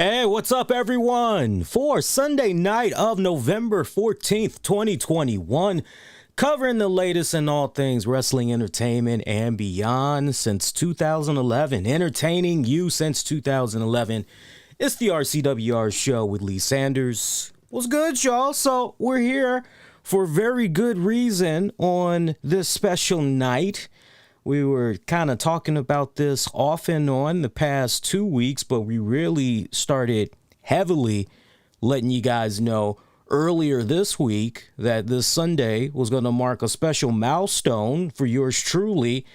Hey, what's up, everyone? For Sunday night of November 14th, 2021, covering the latest in all things wrestling entertainment and beyond since 2011. Entertaining you since 2011. It's the RCWR Show with Lee Sanders. What's good, y'all? So we're here for very good reason on this special night. We were kind of talking about this off and on the past 2 weeks, but we really started heavily letting you guys know earlier this week that this Sunday was going to mark a special milestone for yours truly,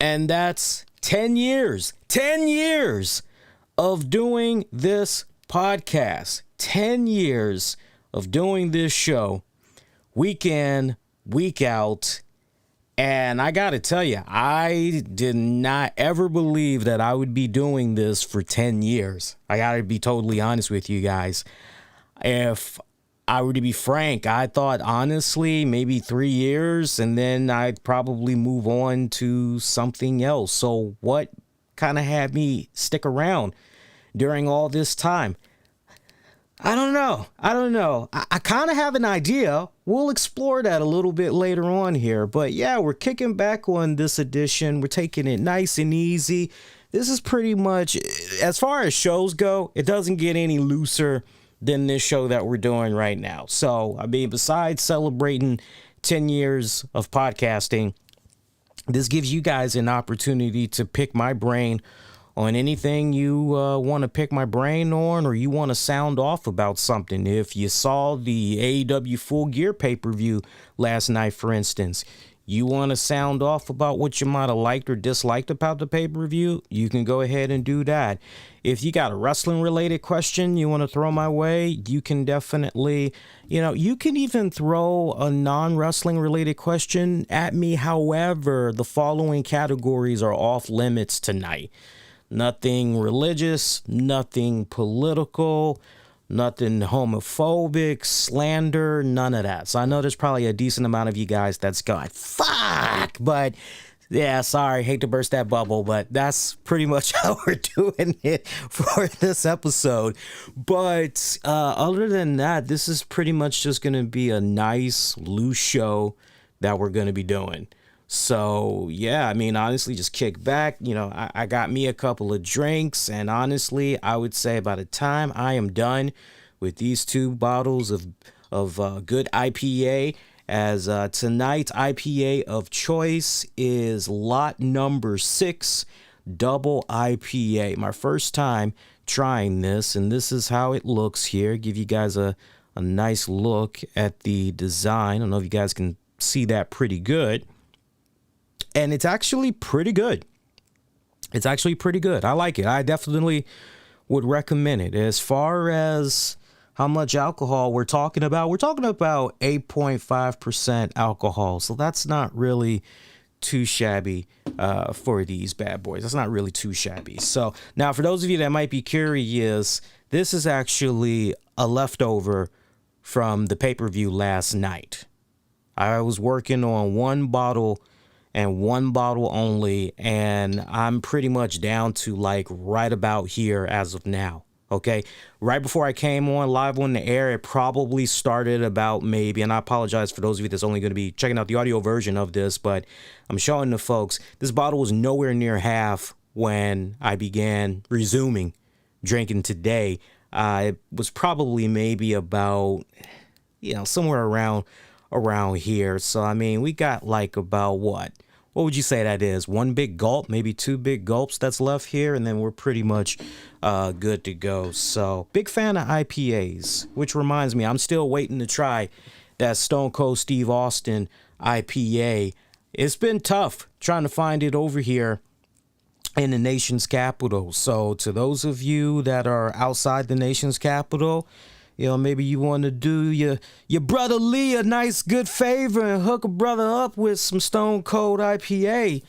and that's 10 years. 10 years of doing this podcast. 10 years of doing this show, week in, week out. And I got to tell you, I did not ever believe that I would be doing this for 10 years. I got to be totally honest with you guys. If I were to be frank, I thought honestly maybe 3 years and then I'd probably move on to something else. So what kind of had me stick around during all this time? I don't know. I kind of have an idea. We'll explore that a little bit later on here. But yeah, we're kicking back on this edition. We're taking it nice and easy. This is pretty much, as far as shows go, it doesn't get any looser than this show that we're doing right now. So, I mean, besides celebrating 10 years of podcasting, this gives you guys an opportunity to pick my brain on anything you want to pick my brain on, or you want to sound off about something. If you saw the AEW Full Gear pay-per-view last night, for instance, you want to sound off about what you might have liked or disliked about the pay-per-view, you can go ahead and do that. If you got a wrestling-related question you want to throw my way, you can definitely, you can even throw a non-wrestling related question at me. However, the following categories are off limits tonight. Nothing religious, nothing political, nothing homophobic, slander, none of that. So I know there's probably a decent amount of you guys that's going, fuck, but yeah, sorry, hate to burst that bubble, but that's pretty much how we're doing it for this episode. But other than that, this is pretty much just going to be a nice, loose show that we're going to be doing. So, yeah, I mean, honestly, just kick back. I got me a couple of drinks, and honestly, I would say by the time I am done with these 2 bottles of good IPA, as tonight's IPA of choice is lot number 6, double IPA. My first time trying this, and this is how it looks here. Give you guys a nice look at the design. I don't know if you guys can see that pretty good. And it's actually pretty good. I like it. I definitely would recommend it. As far as how much alcohol we're talking about 8.5% alcohol. So that's not really too shabby for these bad boys. That's not really too shabby. So now for those of you that might be curious, this is actually a leftover from the pay-per-view last night. I was working on one bottle and one bottle only, and I'm pretty much down to like right about here as of now. Okay, right before I came on live on the air, it probably started about maybe, and I apologize for those of you that's only going to be checking out the audio version of this, but I'm showing the folks, this bottle was nowhere near half when I began resuming drinking today. It was probably maybe about, somewhere around here. So, I mean, we got like about what would you say that is? One big gulp, maybe 2 big gulps that's left here, and then we're pretty much good to go. So, big fan of IPAs, which reminds me, I'm still waiting to try that Stone Cold Steve Austin IPA. It's been tough trying to find it over here in the nation's capital. So, to those of you that are outside the nation's capital, maybe you want to do your brother Lee a nice good favor and hook a brother up with some Stone Cold IPA.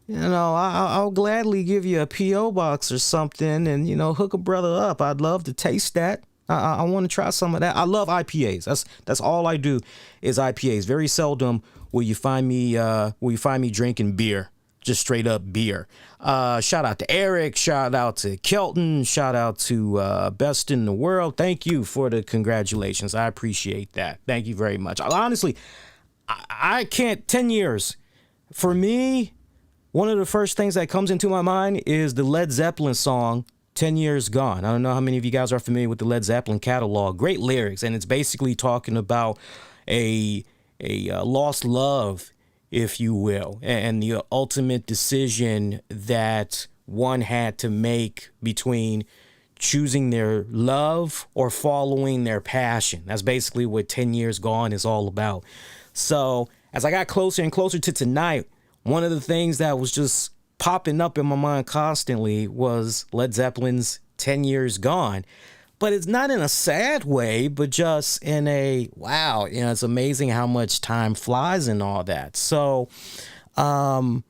I'll gladly give you a P.O. box or something and, hook a brother up. I'd love to taste that. I want to try some of that. I love IPAs. That's all I do is IPAs. Very seldom will you find me drinking beer. just straight up beer. Shout out to Eric. Shout out to Kelton. Shout out to Best in the World. Thank you for the congratulations. I appreciate that. Thank you very much. Honestly, I can't, 10 years. For me, one of the first things that comes into my mind is the Led Zeppelin song, 10 Years Gone. I don't know how many of you guys are familiar with the Led Zeppelin catalog. Great lyrics, and it's basically talking about a lost love, if you will, and the ultimate decision that one had to make between choosing their love or following their passion. That's basically what 10 Years Gone is all about. So as I got closer and closer to tonight, one of the things that was just popping up in my mind constantly was Led Zeppelin's 10 Years Gone. But it's not in a sad way, but just in a, wow, it's amazing how much time flies and all that. So I'll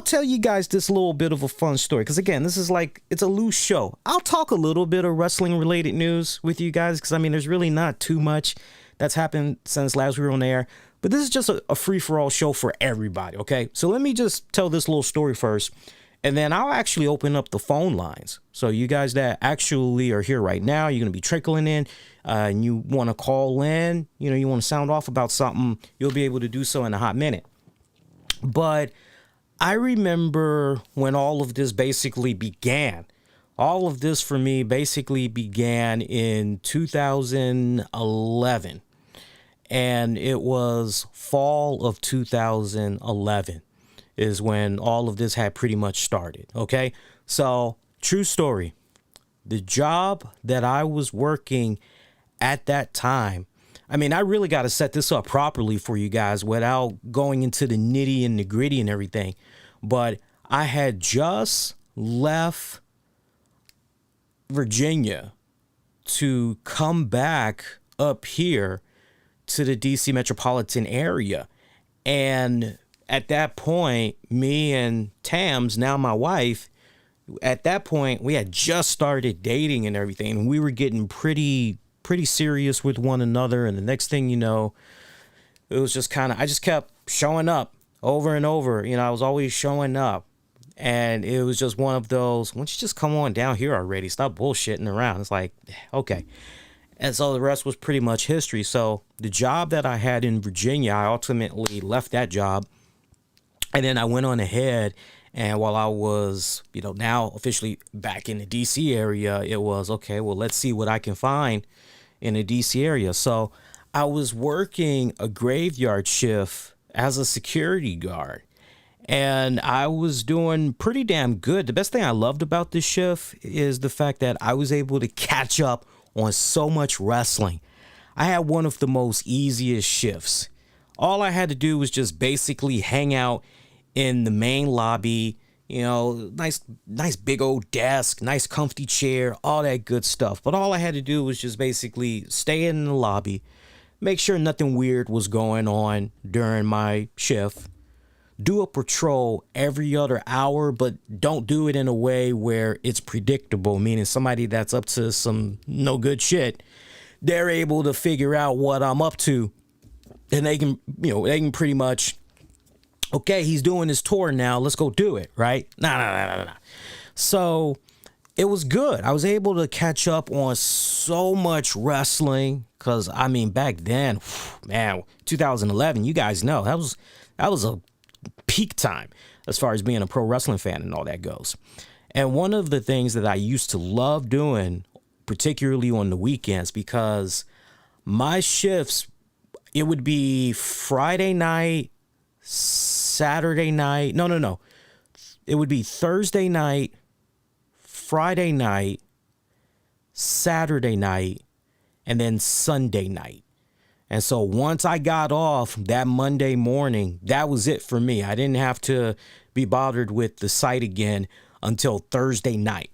tell you guys this little bit of a fun story. Because again, this is like, it's a loose show. I'll talk a little bit of wrestling related news with you guys. Because I mean, there's really not too much that's happened since last we were on air. But this is just a free-for-all show for everybody, okay? So let me just tell this little story first, and then I'll actually open up the phone lines. So you guys that actually are here right now, you're going to be trickling in, and you want to call in, you want to sound off about something, you'll be able to do so in a hot minute. But I remember when all of this basically began. All of this for me basically began in 2011. And it was fall of 2011 is when all of this had pretty much started. Okay. So true story. The job that I was working at that time, I mean, I really got to set this up properly for you guys without going into the nitty and the gritty and everything. But I had just left Virginia to come back up here to the DC metropolitan area. And at that point, me and Tams, now my wife, at that point, we had just started dating and everything. And we were getting pretty serious with one another. And the next thing you know, it was just I just kept showing up over and over. I was always showing up. And it was just one of those, why don't you just come on down here already? Stop bullshitting around. It's like, okay. And so the rest was pretty much history. So the job that I had in Virginia, I ultimately left that job. And then I went on ahead, and while I was, now officially back in the DC area, it was, okay, well, let's see what I can find in the DC area. So I was working a graveyard shift as a security guard, and I was doing pretty damn good. The best thing I loved about this shift is the fact that I was able to catch up on so much wrestling. I had one of the most easiest shifts. All I had to do was just basically hang out in the main lobby, nice big old desk, nice comfy chair, all that good stuff. But all I had to do was just basically stay in the lobby, make sure nothing weird was going on during my shift, do a patrol every other hour, but don't do it in a way where it's predictable, meaning somebody that's up to some no good shit, they're able to figure out what I'm up to, and they can pretty much, okay, he's doing his tour now, let's go do it, right? Nah. So it was good. I was able to catch up on so much wrestling, because I mean, back then, man, 2011, you guys know, that was a peak time as far as being a pro wrestling fan and all that goes. And one of the things that I used to love doing, particularly on the weekends, because my shifts, it would be Friday night, Saturday night. No. It would be Thursday night, Friday night, Saturday night, and then Sunday night. And so once I got off that Monday morning, that was it for me. I didn't have to be bothered with the site again until Thursday night.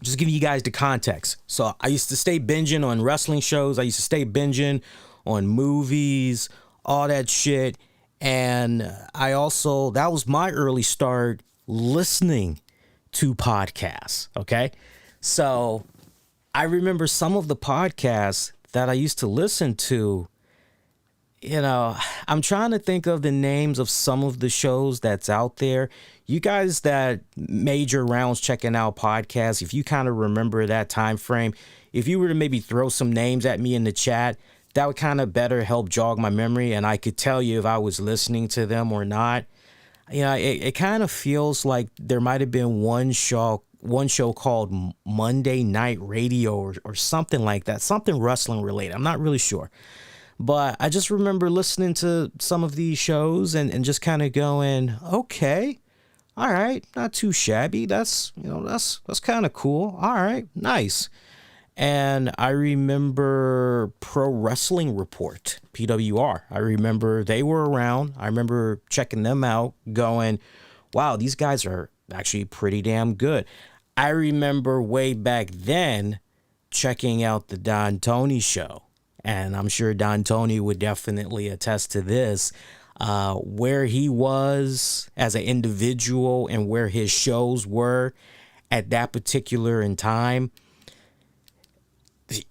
Just giving you guys the context. So I used to stay binging on wrestling shows. I used to stay binging on movies, all that shit. And that was my early start listening to podcasts. Okay. So I remember some of the podcasts that I used to listen to, I'm trying to think of the names of some of the shows that's out there. You guys that major rounds checking out podcasts, if you kind of remember that time frame, if you were to maybe throw some names at me in the chat, that would kind of better help jog my memory, and I could tell you if I was listening to them or not. It kind of feels like there might have been one show called Monday Night Radio or something like that, something wrestling related. I'm not really sure. But I just remember listening to some of these shows and just kind of going, okay, all right, not too shabby. That's kind of cool. All right, nice. And I remember Pro Wrestling Report, PWR. I remember they were around. I remember checking them out, going, wow, these guys are actually pretty damn good. I remember way back then checking out the Don Tony show. And I'm sure Don Tony would definitely attest to this, where he was as an individual and where his shows were at that particular in time.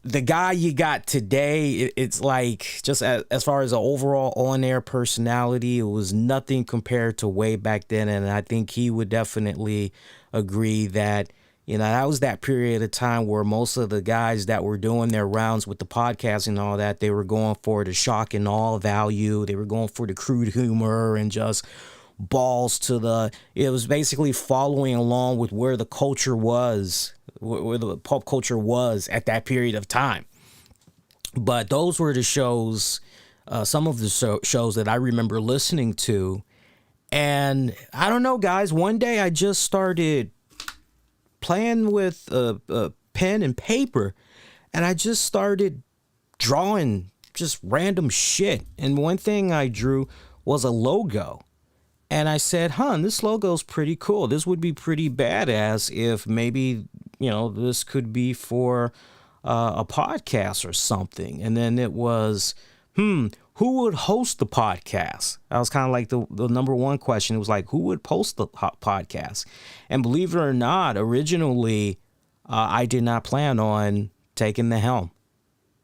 The guy you got today, it's like, just as far as an overall on-air personality, it was nothing compared to way back then. And I think he would definitely agree that, that was that period of time where most of the guys that were doing their rounds with the podcast and all that, they were going for the shock and awe value. They were going for the crude humor and just balls to it was basically following along with where the culture was, where the pop culture was at that period of time. But those were the shows, some of the shows that I remember listening to. And I don't know, guys, one day I just started playing with a pen and paper, and I just started drawing just random shit. And one thing I drew was a logo. And I said, this logo's pretty cool. This would be pretty badass if maybe, this could be for a podcast or something. And then it was, who would host the podcast? That was kind of like the number one question. It was like, who would post the podcast? And believe it or not, originally, I did not plan on taking the helm.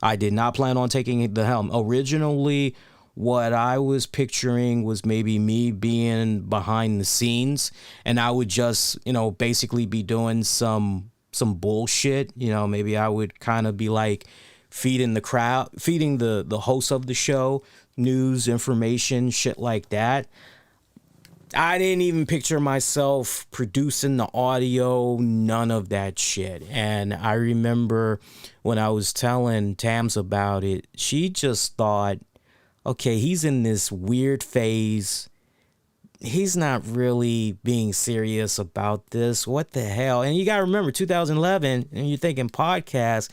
I did not plan on taking the helm. Originally, what I was picturing was maybe me being behind the scenes, and I would just, basically be doing some bullshit. Maybe I would kind of be like feeding the crowd, feeding the host of the show news, information, shit like that. I didn't even picture myself producing the audio, none of that shit. And I remember when I was telling Tams about it, she just thought, okay, he's in this weird phase. He's not really being serious about this. What the hell? And you got to remember 2011, and you're thinking podcast,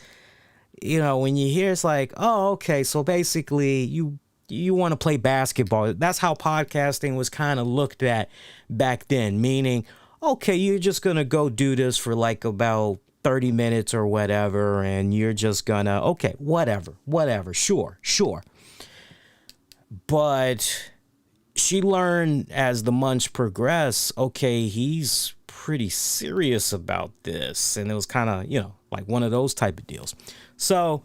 when you hear it's like, oh, okay, so basically you want to play basketball. That's how podcasting was kind of looked at back then, meaning, okay, you're just going to go do this for like about 30 minutes or whatever, and you're just going to, okay, whatever, sure. But she learned as the months progress, okay, he's pretty serious about this. And it was kind of, like one of those type of deals. So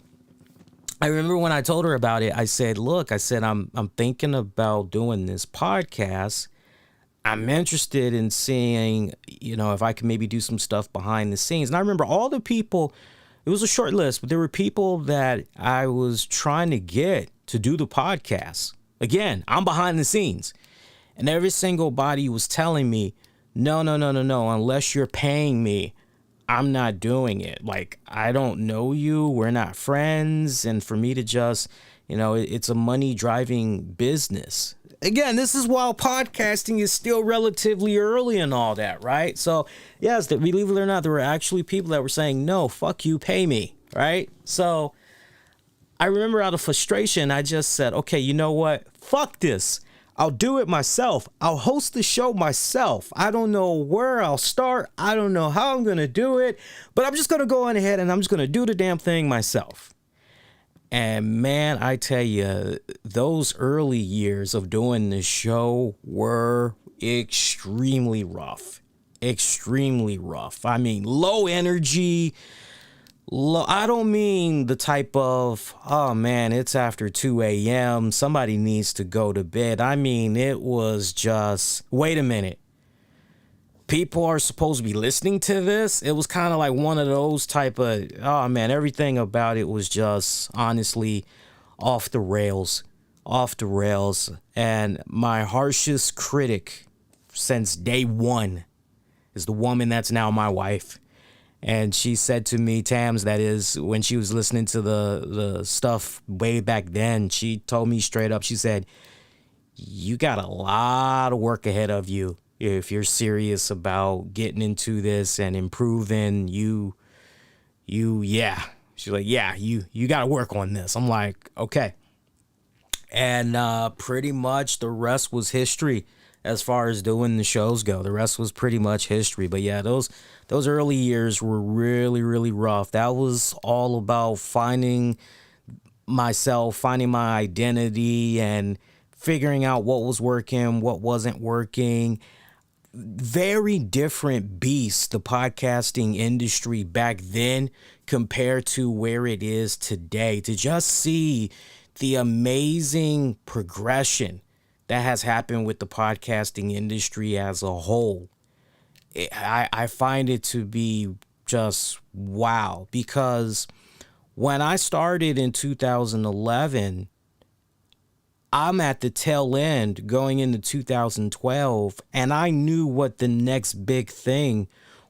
I remember when I told her about it, I said, look, I'm thinking about doing this podcast. I'm interested in seeing, if I can maybe do some stuff behind the scenes. And I remember all the people, it was a short list, but there were people that I was trying to get to do the podcast. Again, I'm behind the scenes. And every single body was telling me, no, unless you're paying me, I'm not doing it. Like, I don't know you. We're not friends. And for me to just, it's a money driving business. Again, this is while podcasting is still relatively early and all that, right? So, yes, believe it or not, there were actually people that were saying, no, fuck you, pay me, right? So I remember out of frustration, I just said, okay, you know what? Fuck this. I'll do it myself. I'll host the show myself. I don't know where I'll start. I don't know how I'm going to do it, but I'm just going to go on ahead and I'm just going to do the damn thing myself. And man, I tell you, those early years of doing the show were extremely rough. I mean, low energy, I don't mean the type of, oh man, it's after 2 a.m. Somebody needs to go to bed. I mean, it was just, wait a minute. People are supposed to be listening to this. It was kind of like one of those type of, oh man, everything about it was just honestly off the rails, off the rails. And my harshest critic since day one is the woman that's now my wife. And she said to me, Tams, that is, when she was listening to the stuff way back then, she told me straight up, she said, you got a lot of work ahead of you if you're serious about getting into this and improving. Yeah. She's like, yeah, you got to work on this. I'm like, okay. And pretty much the rest was history. As far as doing the shows go, the rest was pretty much history. But yeah, those early years were really, really rough. That was all about finding myself, finding my identity, and figuring out what was working, what wasn't working. Very different beast, the podcasting industry back then compared to where it is today. To just see the amazing progression that has happened with the podcasting industry as a whole, I find it to be just wow. Because when I started in 2011, I'm at the tail end going into 2012, and I knew what the next big thing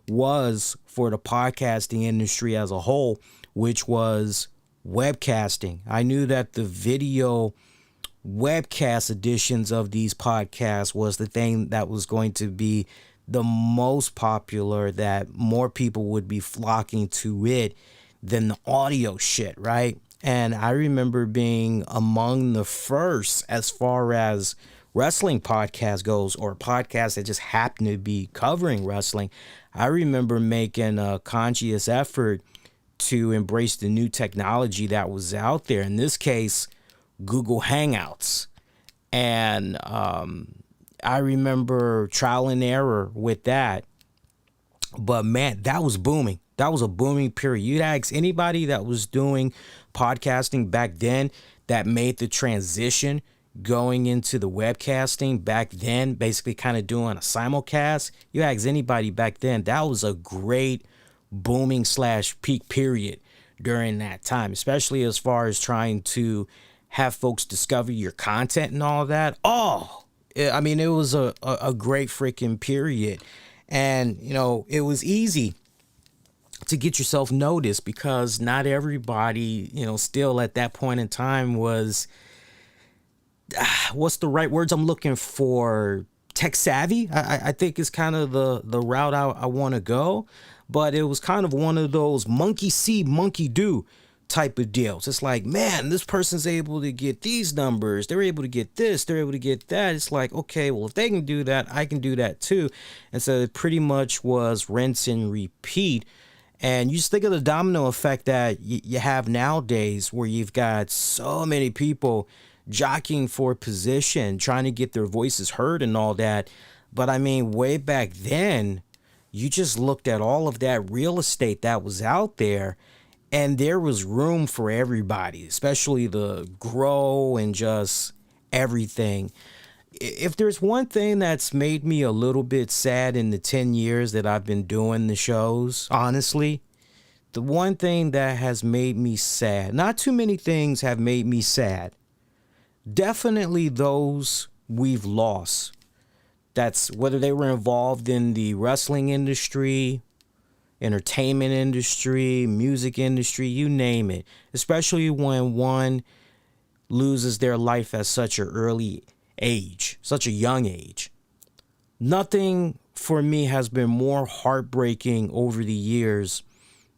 was for the podcasting industry as a whole, which was webcasting. I knew that the video webcast editions of these podcasts was the thing that was going to be the most popular, that more people would be flocking to it than the audio shit, right? And I remember being among the first as far as wrestling podcast goes, or podcasts that just happen to be covering wrestling. I remember making a conscious effort to embrace the new technology that was out there. In this case, Google Hangouts. And I remember trial and error with that. But man, that was booming. That was a booming period. You'd ask anybody that was doing podcasting back then that made the transition going into the webcasting back then, basically kind of doing a simulcast. You ask anybody back then, that was a great booming / peak period during that time, especially as far as trying to have folks discover your content and all that. Oh, I mean, it was a great freaking period. And, you know, it was easy to get yourself noticed because not everybody, you know, still at that point in time was, what's the right words I'm looking for? Tech savvy, I think is kind of the route I want to go. But it was kind of one of those monkey see, monkey do type of deals. It's like, man, this person's able to get these numbers. They're able to get this. They're able to get that. It's like, okay, well, if they can do that, I can do that too. And so it pretty much was rinse and repeat. And you just think of the domino effect that you have nowadays, where you've got so many people jockeying for position, trying to get their voices heard and all that. But I mean, way back then, you just looked at all of that real estate that was out there, and there was room for everybody, especially the grow and just everything. If there's one thing that's made me a little bit sad in the 10 years that I've been doing the shows, honestly, the one thing that has made me sad, not too many things have made me sad, definitely those we've lost. That's whether they were involved in the wrestling industry, entertainment industry, music industry, you name it. Especially when one loses their life at such an early age, such a young age. Nothing for me has been more heartbreaking over the years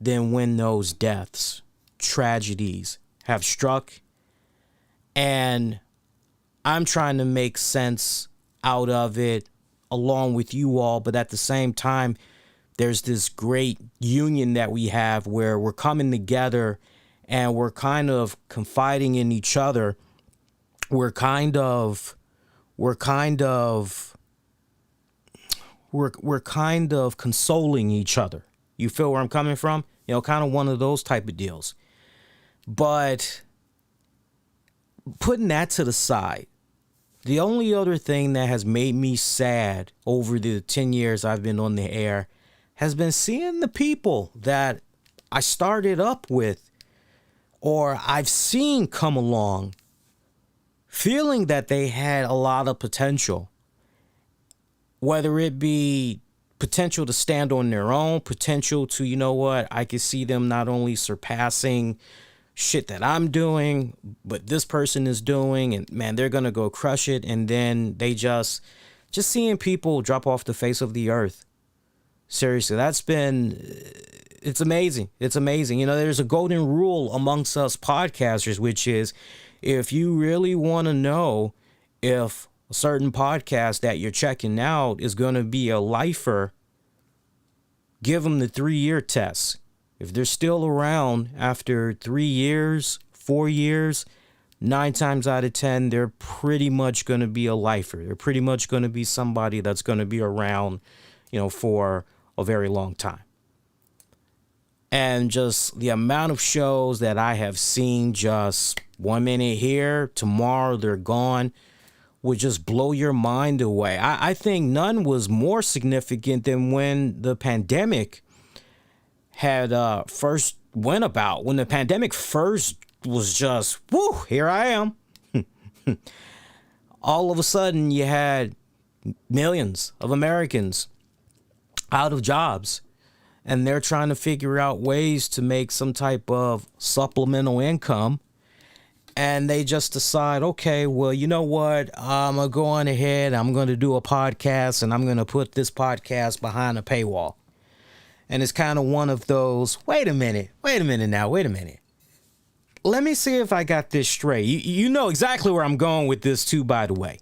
than when those deaths, tragedies have struck. And I'm trying to make sense out of it along with you all, but at the same time, there's this great union that we have where we're coming together and we're kind of confiding in each other. We're kind of consoling each other. You feel where I'm coming from? You know, kind of one of those type of deals. But putting that to the side, the only other thing that has made me sad over the 10 years I've been on the air has been seeing the people that I started up with or I've seen come along, feeling that they had a lot of potential, whether it be potential to stand on their own, potential to, you know what, I could see them not only surpassing shit that I'm doing, but this person is doing, and man, they're gonna go crush it. And then they just seeing people drop off the face of the earth. Seriously, it's amazing. It's amazing. You know, there's a golden rule amongst us podcasters, which is if you really want to know if a certain podcast that you're checking out is going to be a lifer, give them the 3-year test. If they're still around after 3 years, 4 years, 9 times out of 10, they're pretty much going to be a lifer. They're pretty much going to be somebody that's going to be around, you know, for a very long time. And just the amount of shows that I have seen, just 1 minute here, tomorrow they're gone, would just blow your mind away. I think none was more significant than when the pandemic had first went about. When the pandemic first was just, whoo, here I am. All of a sudden you had millions of Americans out of jobs, and they're trying to figure out ways to make some type of supplemental income. And they just decide, okay, well, you know what? I'm going to go on ahead. I'm going to do a podcast, and I'm going to put this podcast behind a paywall. And it's kind of one of those, wait a minute. Let me see if I got this straight. You know exactly where I'm going with this too, by the way.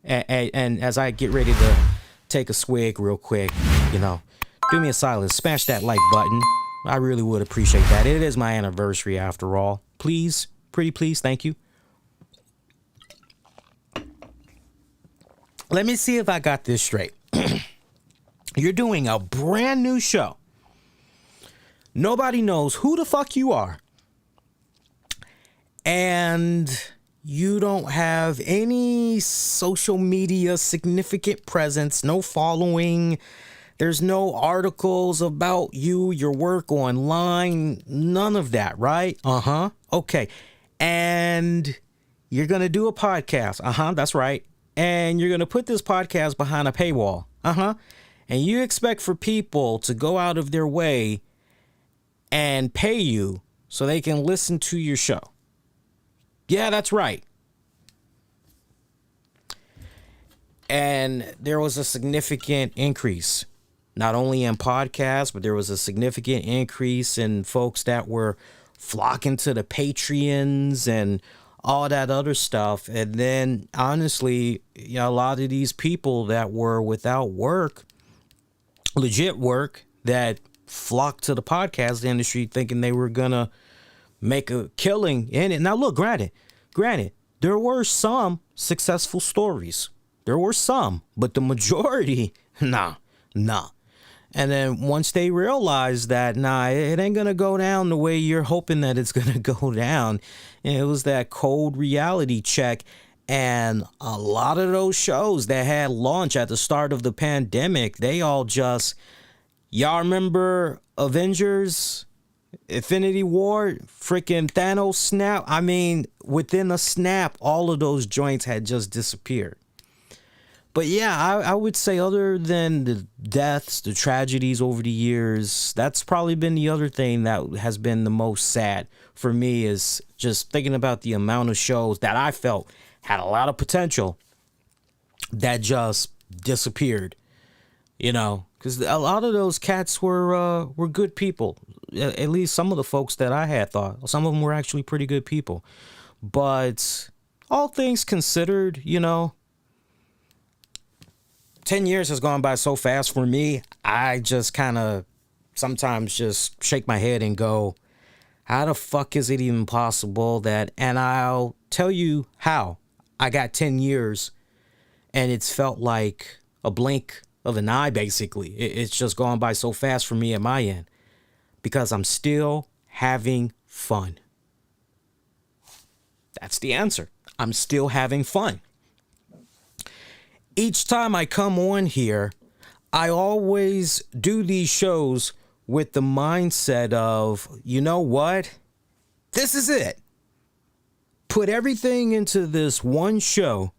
And as I get ready to take a swig real quick, you know, do me a solid, smash that like button. I really would appreciate that. It is my anniversary after all. Please, pretty please, thank you. Let me see if I got this straight. You're doing a brand new show. Nobody knows who the fuck you are. And you don't have any social media significant presence, no following. There's no articles about you, your work online, none of that, right? Uh-huh. Okay. And you're going to do a podcast. Uh-huh, that's right. And you're going to put this podcast behind a paywall. Uh-huh. And you expect for people to go out of their way and pay you so they can listen to your show. Yeah, that's right. And there was a significant increase, not only in podcasts, but there was a significant increase in folks that were flocking to the Patreons and all that other stuff. And then, honestly, you know, a lot of these people that were without work, legit work, that flocked to the podcast industry thinking they were going to make a killing in it. Now, look, granted, there were some successful stories. There were some, but the majority, nah. And then once they realized that, it ain't going to go down the way you're hoping that it's going to go down. And it was that cold reality check. And a lot of those shows that had launched at the start of the pandemic, they all just, y'all remember Avengers, Infinity War, freaking Thanos snap? I mean, within a snap, all of those joints had just disappeared. But yeah, I would say other than the deaths, the tragedies over the years, that's probably been the other thing that has been the most sad for me, is just thinking about the amount of shows that I felt had a lot of potential that just disappeared, you know, because a lot of those cats were good people. At least some of the folks that I had thought, some of them were actually pretty good people. But all things considered, you know, 10 years has gone by so fast for me. I just kind of sometimes just shake my head and go, how the fuck is it even possible that, and I'll tell you how I got 10 years and it's felt like a blink of an eye, basically. It's just gone by so fast for me at my end. Because I'm still having fun. That's the answer. I'm still having fun. Each time I come on here, I always do these shows with the mindset of, you know what? This is it. Put everything into this one show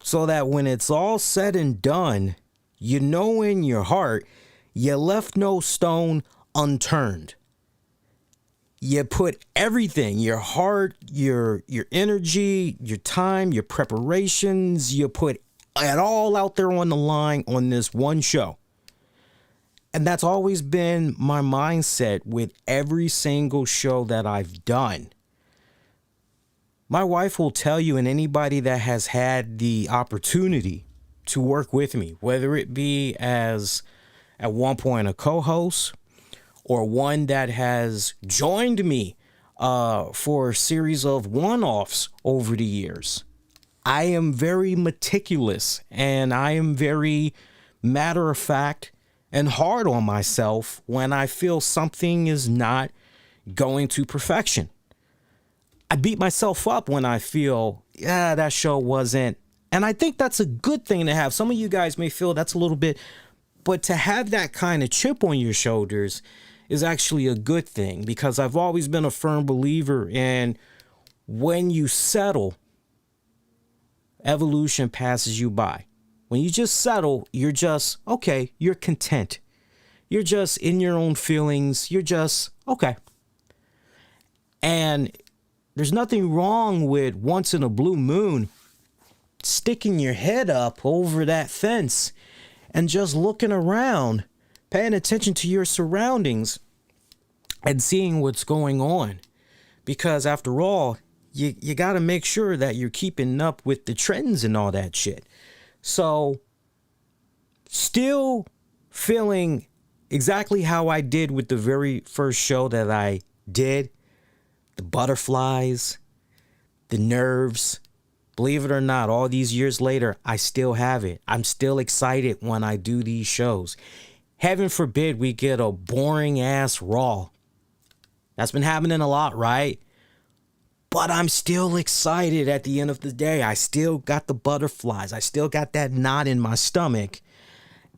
so that when it's all said and done, you know in your heart, you left no stone unturned. You put everything, your heart, your energy, your time, your preparations, you put it all out there on the line on this one show. And that's always been my mindset with every single show that I've done. My wife will tell you, and anybody that has had the opportunity to work with me, whether it be as at one point a co-host or one that has joined me for a series of one-offs over the years, I am very meticulous and I am very matter of fact and hard on myself when I feel something is not going to perfection. I beat myself up when I feel, yeah, that show wasn't. And I think that's a good thing to have. Some of you guys may feel that's a little bit, but to have that kind of chip on your shoulders is actually a good thing, because I've always been a firm believer in when you settle, evolution passes you by. When you just settle, you're just, okay, you're content. You're just in your own feelings. You're just, okay. And there's nothing wrong with once in a blue moon sticking your head up over that fence and just looking around, paying attention to your surroundings and seeing what's going on. Because after all, you got to make sure that you're keeping up with the trends and all that shit. So, still feeling exactly how I did with the very first show that I did. The butterflies, the nerves. Believe it or not, all these years later, I still have it. I'm still excited when I do these shows. Heaven forbid we get a boring ass Raw. That's been happening a lot, right? But I'm still excited at the end of the day. I still got the butterflies. I still got that knot in my stomach.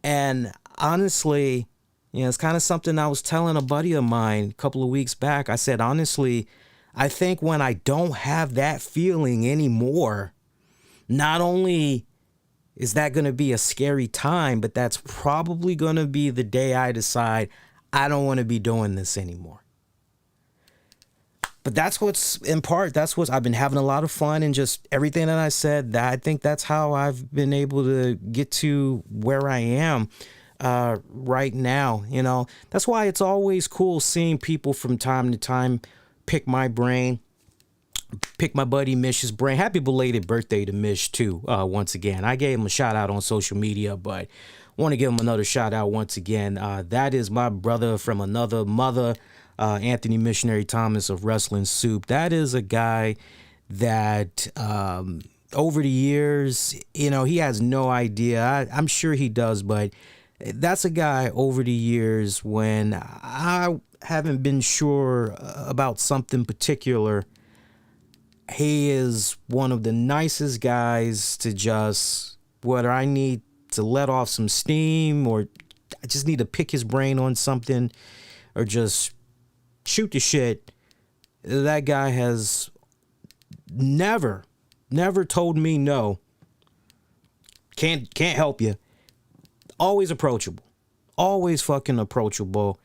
And honestly, it's kind of something I was telling a buddy of mine a couple of weeks back. I said, honestly, I think when I don't have that feeling anymore, not only is that going to be a scary time, but that's probably going to be the day I decide I don't want to be doing this anymore. But that's what's in part, that's what I've been having a lot of fun, and just everything that I said, that I think that's how I've been able to get to where I am right now. That's why it's always cool seeing people from time to time pick my brain, pick my buddy Mish's brain. Happy belated birthday to Mish too, once again. I gave him a shout out on social media, but want to give him another shout out once again. That is my brother from another mother, Anthony Missionary Thomas of Wrestling Soup. That is a guy that over the years, he has no idea. I'm sure he does, but that's a guy over the years when I haven't been sure about something particular. He is one of the nicest guys to just, whether I need to let off some steam or I just need to pick his brain on something or just shoot the shit, that guy has never told me no. Can't help you. Always approachable. Always fucking approachable.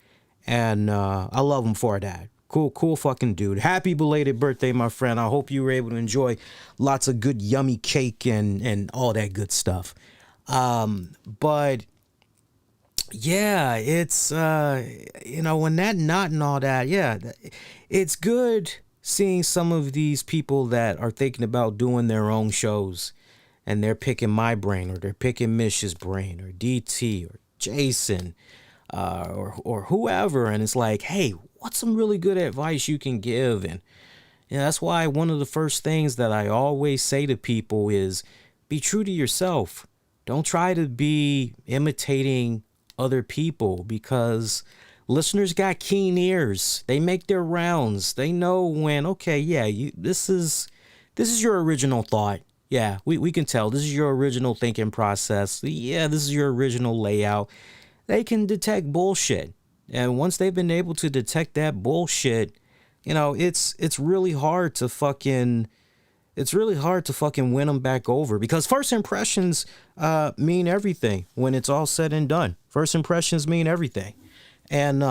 And I love him for that. Cool fucking dude. Happy belated birthday, my friend. I hope you were able to enjoy lots of good yummy cake and all that good stuff. But yeah, it's, when that knot and all that, yeah, it's good seeing some of these people that are thinking about doing their own shows and they're picking my brain or they're picking Mish's brain or DT or Jason or whoever. And it's like, hey, what's some really good advice you can give? And that's why one of the first things that I always say to people is be true to yourself. Don't try to be imitating other people, because listeners got keen ears. They make their rounds. They know when, okay, yeah, this is your original thought. Yeah, we can tell. This is your original thinking process. Yeah, this is your original layout. They can detect bullshit. And once they've been able to detect that bullshit, it's really hard to fucking win them back over, because first impressions mean everything when it's all said and done. First impressions mean everything. And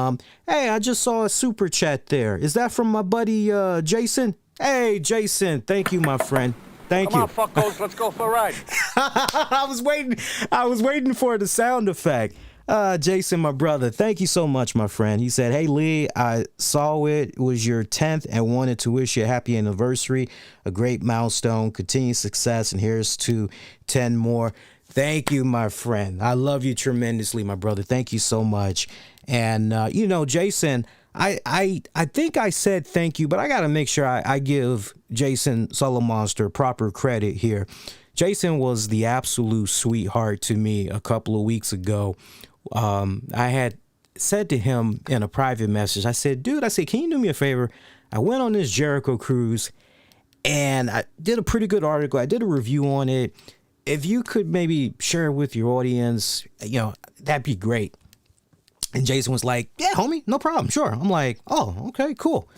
hey, I just saw a super chat there. Is that from my buddy Jason? Hey, Jason, thank you, my friend. Thank you. Come on, fuckos, let's go for a ride. I was waiting for the sound effect. Jason, my brother, thank you so much, my friend. He said, hey, Lee, I saw it was your 10th and wanted to wish you a happy anniversary, a great milestone, continued success, and here's to 10 more. Thank you, my friend. I love you tremendously, my brother. Thank you so much. And, Jason, I think I said thank you, but I got to make sure I give Jason Solomonster proper credit here. Jason was the absolute sweetheart to me a couple of weeks ago. I had said to him in a private message, I said, dude, can you do me a favor? I went on this Jericho cruise and I did a pretty good article. I did a review on it. If you could maybe share it with your audience, that'd be great. And Jason was like, yeah, homie, no problem. Sure. I'm like, oh, okay, cool.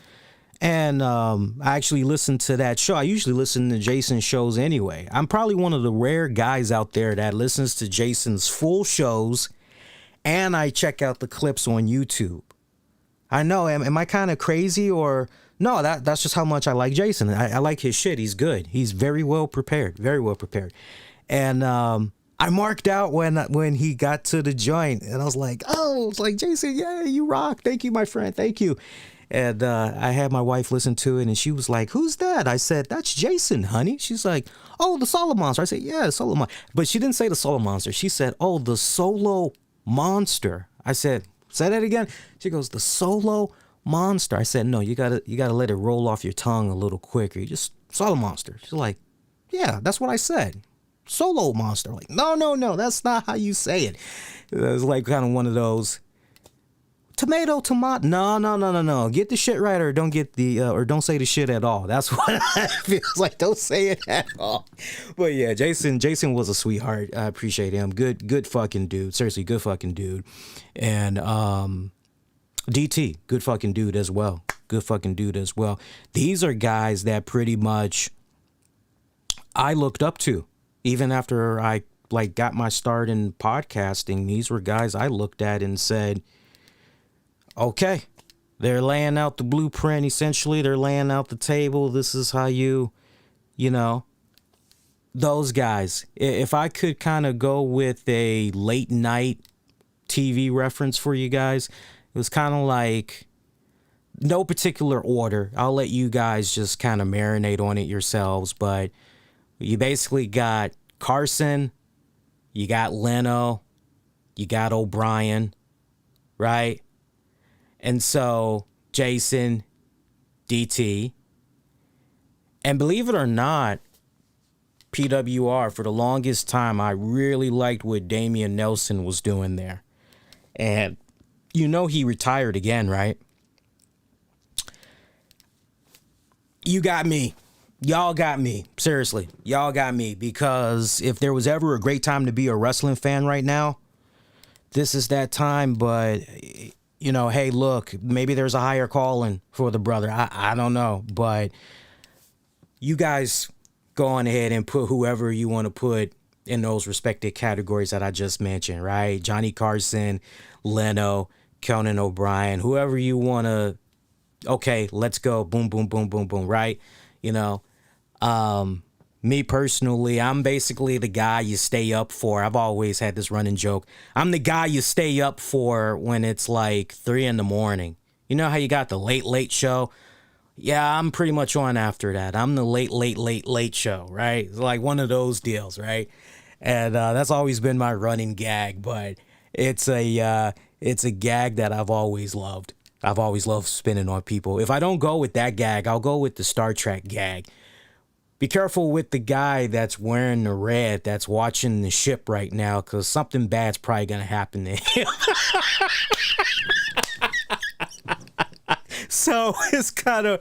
And I actually listened to that show. I usually listen to Jason's shows anyway. I'm probably one of the rare guys out there that listens to Jason's full shows, and I check out the clips on YouTube. I know, am I kind of crazy or no? That's just how much I like Jason. I like his shit. He's good. He's very well prepared. Very well prepared. And I marked out when he got to the joint, and I was like, Jason, yeah, you rock. Thank you, my friend. Thank you. And I had my wife listen to it, and she was like, who's that? I said, that's Jason, honey. She's like, oh, the Solo Monster. I said, yeah, the Solo Monster. But she didn't say the Solo Monster. She said, oh, the Solo Monster. I said, say that again. She goes, the Solo Monster. I said, no, you gotta let it roll off your tongue a little quicker. You just Solo Monster. She's like, yeah, that's what I said. Solo Monster. Like, no, that's not how you say it. It was like kind of one of those tomato. No. Get the shit right, or don't get the or don't say the shit at all. That's what it feels like. Don't say it at all. But yeah, Jason was a sweetheart. I appreciate him. Good fucking dude. Seriously, good fucking dude. And DT, good fucking dude as well. Good fucking dude as well. These are guys that pretty much I looked up to. Even after I got my start in podcasting, these were guys I looked at and said, okay, they're laying out the blueprint. Essentially, they're laying out the table. This is how those guys. If I could kind of go with a late night TV reference for you guys, it was kind of like no particular order. I'll let you guys just kind of marinate on it yourselves, but you basically got Carson, you got Leno, you got O'Brien, right? And so Jason, DT, and believe it or not, PWR, for the longest time, I really liked what Damian Nelson was doing there. And he retired again, right? You got me. Y'all got me. Seriously, y'all got me, because if there was ever a great time to be a wrestling fan right now, this is that time. But, hey, look, maybe there's a higher calling for the brother. I don't know. But you guys go on ahead and put whoever you want to put in those respective categories that I just mentioned, right? Johnny Carson, Leno, Conan O'Brien, whoever you want to. Okay, let's go. Boom, boom, boom, boom, boom, right? Me personally, I'm basically the guy you stay up for. I've always had this running joke. I'm the guy you stay up for when it's like 3 a.m. You know how you got the late show? Yeah, I'm pretty much on after that. I'm the late show, right? It's like one of those deals, right? And that's always been my running gag, but it's a gag that I've always loved. I've always loved spinning on people. If I don't go with that gag, I'll go with the Star Trek gag. Be careful with the guy that's wearing the red that's watching the ship right now, because something bad's probably going to happen to him. So it's kind of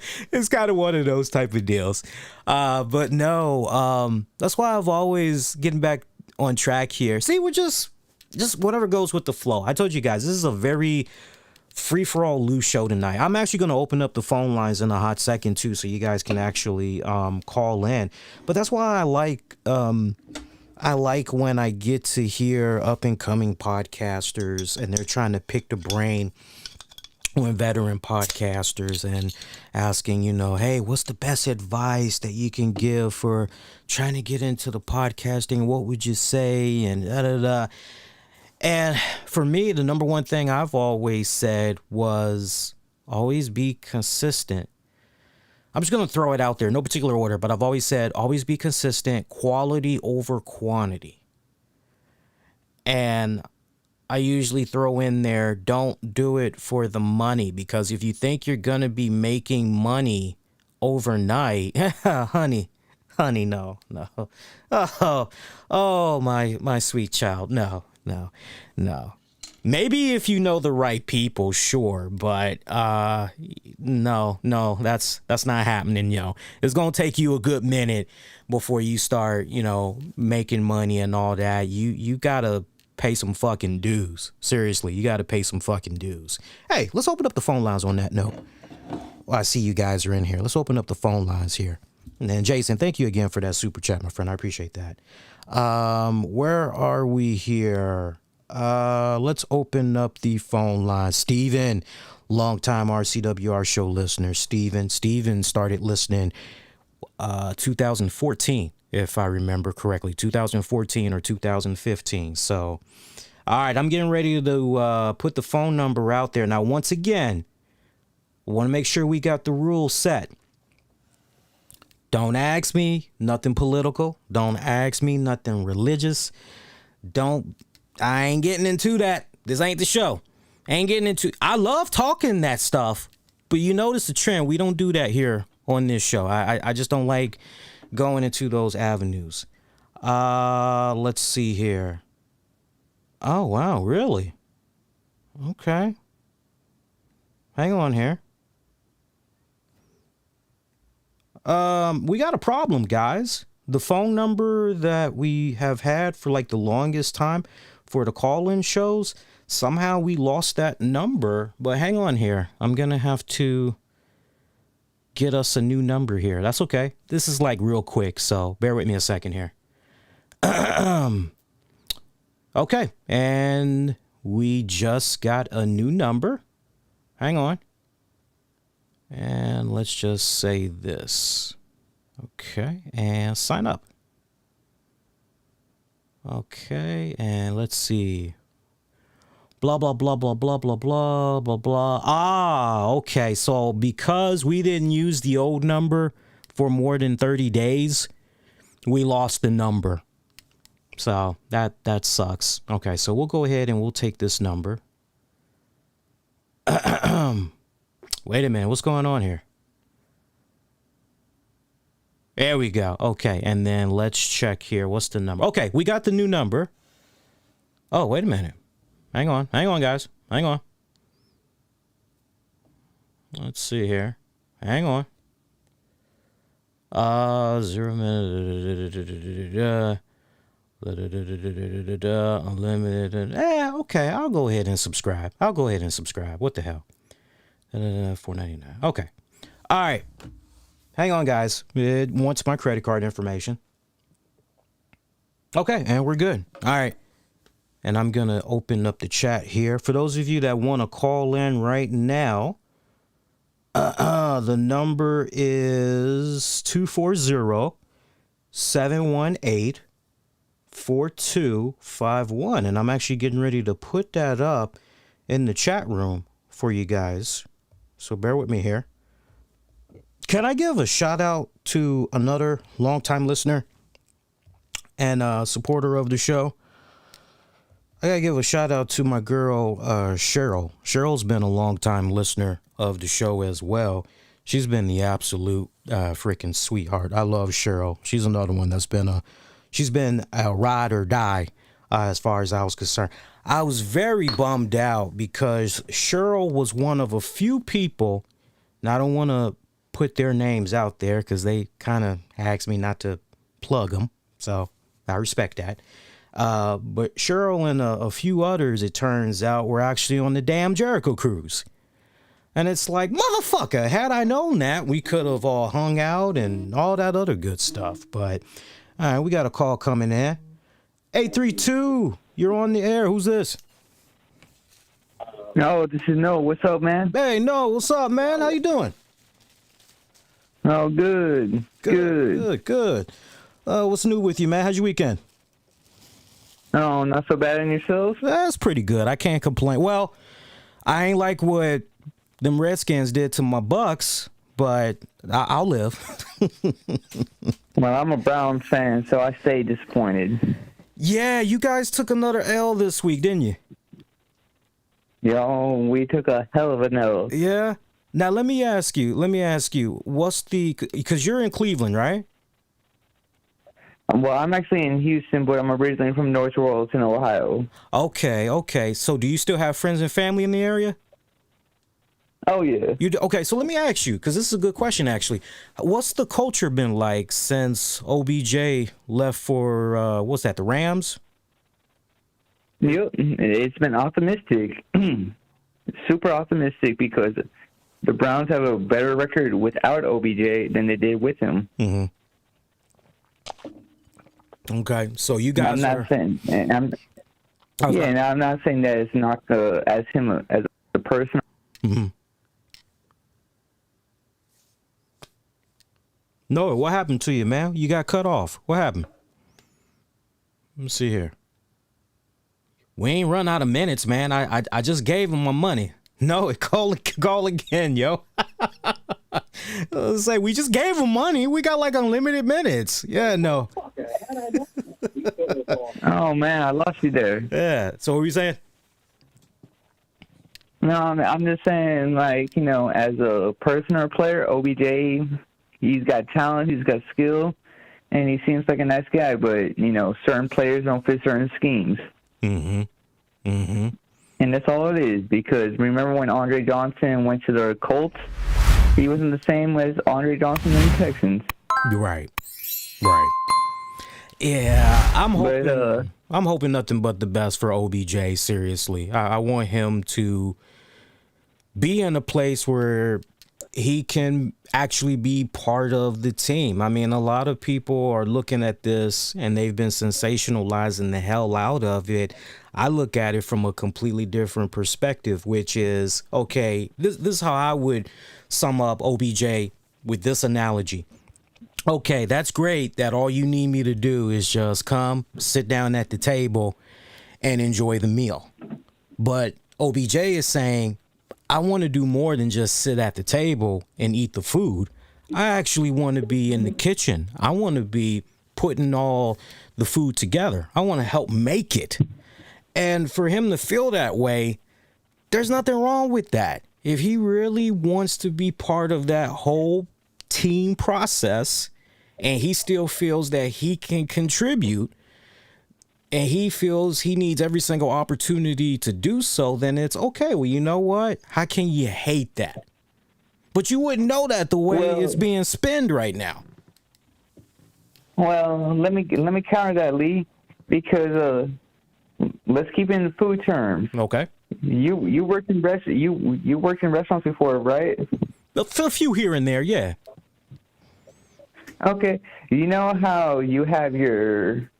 one of those type of deals. But no, that's why I've always getting back on track here. See, we're just whatever goes with the flow. I told you guys, this is a very free-for-all loose show tonight. I'm actually going to open up the phone lines in a hot second too, so you guys can actually call in. But that's why I like when I get to hear up-and-coming podcasters and they're trying to pick the brain when veteran podcasters and asking, hey, what's the best advice that you can give for trying to get into the podcasting? What would you say? And da-da-da. And for me, the number one thing I've always said was always be consistent. I'm just going to throw it out there, no particular order, but I've always said always be consistent, quality over quantity. And I usually throw in there, don't do it for the money, because if you think you're going to be making money overnight, honey, no. Oh, my sweet child, no. Maybe if you know the right people, sure, but no, that's not happening, yo. It's gonna take you a good minute before you start, making money and all that. You gotta pay some fucking dues. Seriously, you gotta pay some fucking dues. Hey, let's open up the phone lines on that note. Well, I see you guys are in here. Let's open up the phone lines here. And then Jason, thank you again for that super chat, my friend. I appreciate that. Where are we here? Let's open up the phone line. Steven, longtime RCWR show listener. Steven started listening 2014, if I remember correctly, 2014 or 2015. So, all right, I'm getting ready to put the phone number out there. Now, once again, I want to make sure we got the rules set. Don't ask me nothing political. Don't ask me nothing religious. I ain't getting into that. This ain't the show. I love talking that stuff, but you notice the trend. We don't do that here on this show. I just don't like going into those avenues. Let's see here. Oh, wow. Really? Okay. Hang on here. We got a problem, guys. The phone number that we have had for like the longest time for the call-in shows, somehow we lost that number. But hang on here. I'm going to have to get us a new number here. That's okay. This is like real quick, so bear with me a second here. Okay, and we just got a new number. Hang on. And let's just say this. Okay, and sign up. Okay, and let's see. Blah, blah, blah, blah, blah, blah, blah, blah, blah. Ah, okay, so because we didn't use the old number for more than 30 days, we lost the number. So that sucks. Okay, so we'll go ahead and we'll take this number. Wait a minute, what's going on here? There we go. Okay, and then let's check here. What's the number? Okay, we got the new number. Oh, wait a minute. Hang on, guys. Hang on. Let's see here. Hang on. 0 minute. Unlimited. Okay, I'll go ahead and subscribe. What the hell? $4.99. Okay. All right. Hang on, guys. It wants my credit card information. Okay, and we're good. All right. And I'm going to open up the chat here. For those of you that want to call in right now, the number is 240-718-4251. And I'm actually getting ready to put that up in the chat room for you guys. So bear with me here. Can I give a shout out to another longtime listener and supporter of the show? I gotta give a shout out to my girl, Cheryl. Cheryl's been a longtime listener of the show as well. She's been the absolute freaking sweetheart. I love Cheryl. She's another one that's been a ride or die as far as I was concerned. I was very bummed out because Cheryl was one of a few people Now, I don't want to put their names out there because they kind of asked me not to plug them. So I respect that. But Cheryl and a few others, it turns out, were actually on the damn Jericho cruise. And it's like, motherfucker, had I known that, we could have all hung out and all that other good stuff. But, all right, we got a call coming in. 832, you're on the air. Who's this? No, this is Noah. What's up, man? Hey, Noah, what's up, man? How you doing? Oh, good. Good. What's new with you, man? How's your weekend? Oh, not so bad on yourself? That's pretty good. I can't complain. Well, I ain't like what them Redskins did to my Bucks, but I'll live. Well, I'm a Browns fan, so I stay disappointed. Yeah, you guys took another L this week, didn't you? Yo, we took a hell of an L. Yeah. Now, let me ask you, what's because you're in Cleveland, right? Well, I'm actually in Houston, but I'm originally from North Royalton, Ohio. Okay. So do you still have friends and family in the area? Oh, yeah. You do? Okay, so let me ask you, because this is a good question, actually. What's the culture been like since OBJ left for, what's that, the Rams? Yep, it's been optimistic. Super optimistic because the Browns have a better record without OBJ than they did with him. Mm-hmm. Okay, so you guys I'm not saying that it's not as him as a person. Mm-hmm. No, what happened to you, man? You got cut off. What happened? Let me see here. We ain't run out of minutes, man. I just gave him my money. No, call again, yo. Say we just gave him money. We got like unlimited minutes. Yeah, no. Oh man, I lost you there. Yeah. So what were you saying? No, I'm just saying, like, you know, as a person or player, OBJ, he's got talent, he's got skill, and he seems like a nice guy. But you know, certain players don't fit certain schemes. Mm-hmm. Mm-hmm. And that's all it is, because remember when Andre Johnson went to the Colts? He wasn't the same as Andre Johnson in the Texans. Right. Yeah, I'm hoping nothing but the best for OBJ, seriously. I want him to be in a place where he can actually be part of the team. I mean, a lot of people are looking at this and they've been sensationalizing the hell out of it. I look at it from a completely different perspective, which is, okay, this is how I would sum up OBJ with this analogy. Okay, that's great that all you need me to do is just come, sit down at the table, and enjoy the meal. But OBJ is saying, I want to do more than just sit at the table and eat the food. I actually want to be in the kitchen. I want to be putting all the food together. I want to help make it. And for him to feel that way, there's nothing wrong with that. If he really wants to be part of that whole team process and he still feels that he can contribute and he feels he needs every single opportunity to do so, then it's okay. Well, you know what? How can you hate that? But you wouldn't know that the way it's being spinned right now. Well, let me counter that, Lee, because let's keep it in the food terms. Okay. You worked in restaurants before, right? A few here and there, yeah. Okay. You know how you have your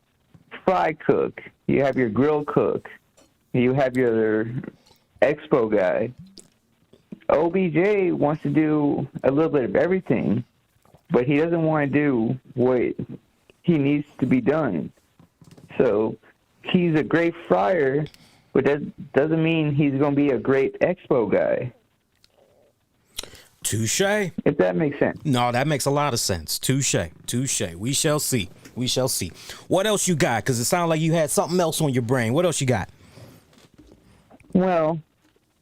fry cook, you have your grill cook, you have your expo guy. OBJ wants to do a little bit of everything, but he doesn't want to do what he needs to be done. So he's a great fryer, but that doesn't mean he's going to be a great expo guy. Touche. If that makes sense. No, that makes a lot of sense. Touche. We shall see. What else you got? Because it sounded like you had something else on your brain. What else you got? Well,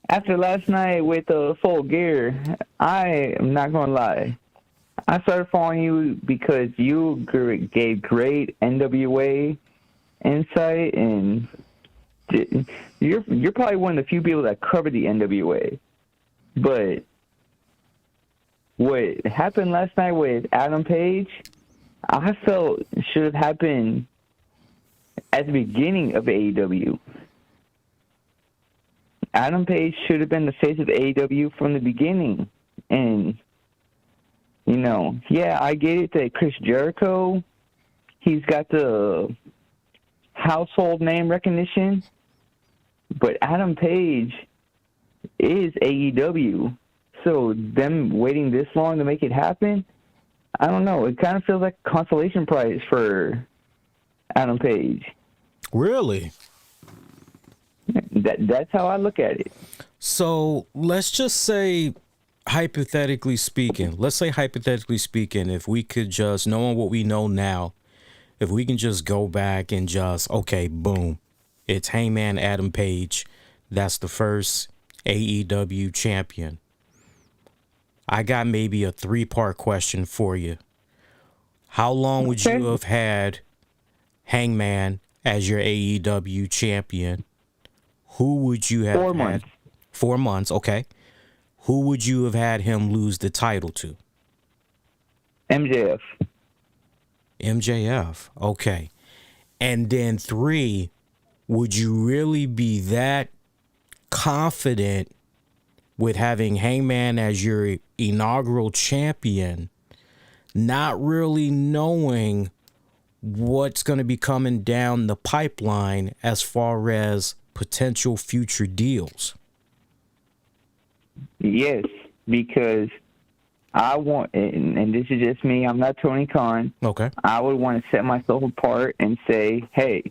after last night with Full Gear, I am not going to lie. I started following you because you gave great NWA insight, and you're probably one of the few people that cover the NWA. But what happened last night with Adam Page, I felt should have happened at the beginning of AEW. Adam Page should have been the face of AEW from the beginning. And, you know, yeah, I get it that Chris Jericho, he's got the household name recognition, but Adam Page is AEW. So them waiting this long to make it happen, I don't know. It kind of feels like a consolation prize for Adam Page. Really? That's how I look at it. So let's just say, hypothetically speaking, if we could just, knowing what we know now, if we can just go back and just, okay, boom, it's Hangman Adam Page. That's the first AEW champion. I got maybe a 3-part question for you. How long would you have had Hangman as your AEW champion? Who would you have 4 months. 4 months, okay. Who would you have had him lose the title to? MJF. MJF, okay. And then 3, would you really be that confident with having Hangman as your inaugural champion, not really knowing what's going to be coming down the pipeline as far as potential future deals? Yes, because I want, and this is just me, I'm not Tony Khan. Okay. I would want to set myself apart and say, hey,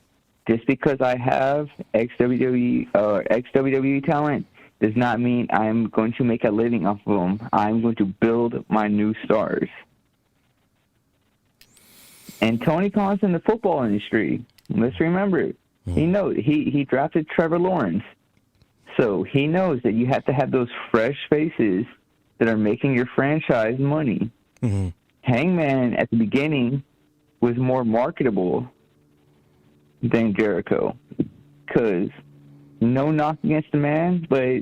just because I have ex-WWE talent does not mean I'm going to make a living off of them. I'm going to build my new stars. And Tony Khan's in the football industry. Let's remember, he knows he drafted Trevor Lawrence. So he knows that you have to have those fresh faces that are making your franchise money. Mm-hmm. Hangman at the beginning was more marketable than Jericho, because no knock against the man, but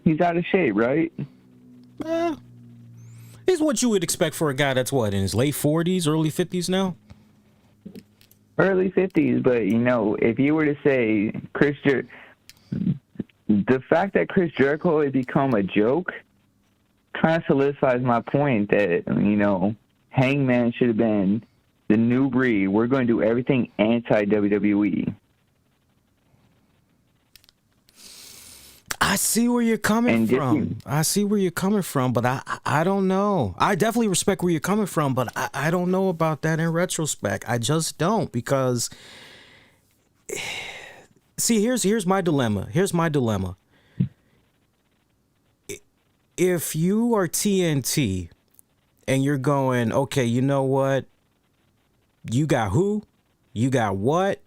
he's out of shape, right? It's what you would expect for a guy that's what, in his late 40s, early 50s now? Early 50s, but, you know, if you were to say the fact that Chris Jericho had become a joke kind of solidifies my point that, you know, Hangman should have been the new breed. We're going to do everything anti-WWE. I see where you're coming from. But I don't know. I definitely respect where you're coming from, but I don't know about that in retrospect. I just don't, because see, here's my dilemma. If you are TNT and you're going, okay, you know what? You got who? You got what?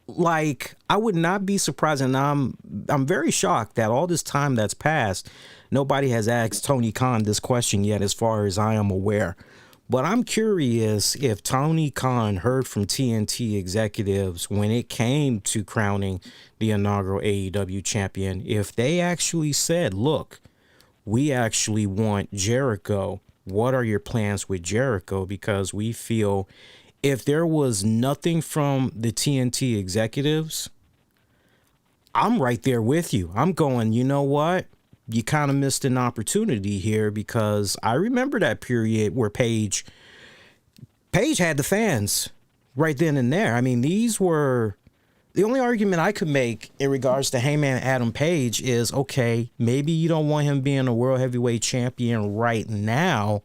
Like, I would not be surprised, and I'm very shocked that all this time that's passed, nobody has asked Tony Khan this question yet, as far as I am aware. But I'm curious if Tony Khan heard from TNT executives when it came to crowning the inaugural AEW champion, if they actually said, look, we actually want Jericho. What are your plans with Jericho? Because we feel if there was nothing from the TNT executives, I'm right there with you. I'm going, you know what? You kind of missed an opportunity here, because I remember that period where Paige had the fans right then and there. I mean, these were the only argument I could make in regards to Hangman Adam Page is, okay, maybe you don't want him being a world heavyweight champion right now,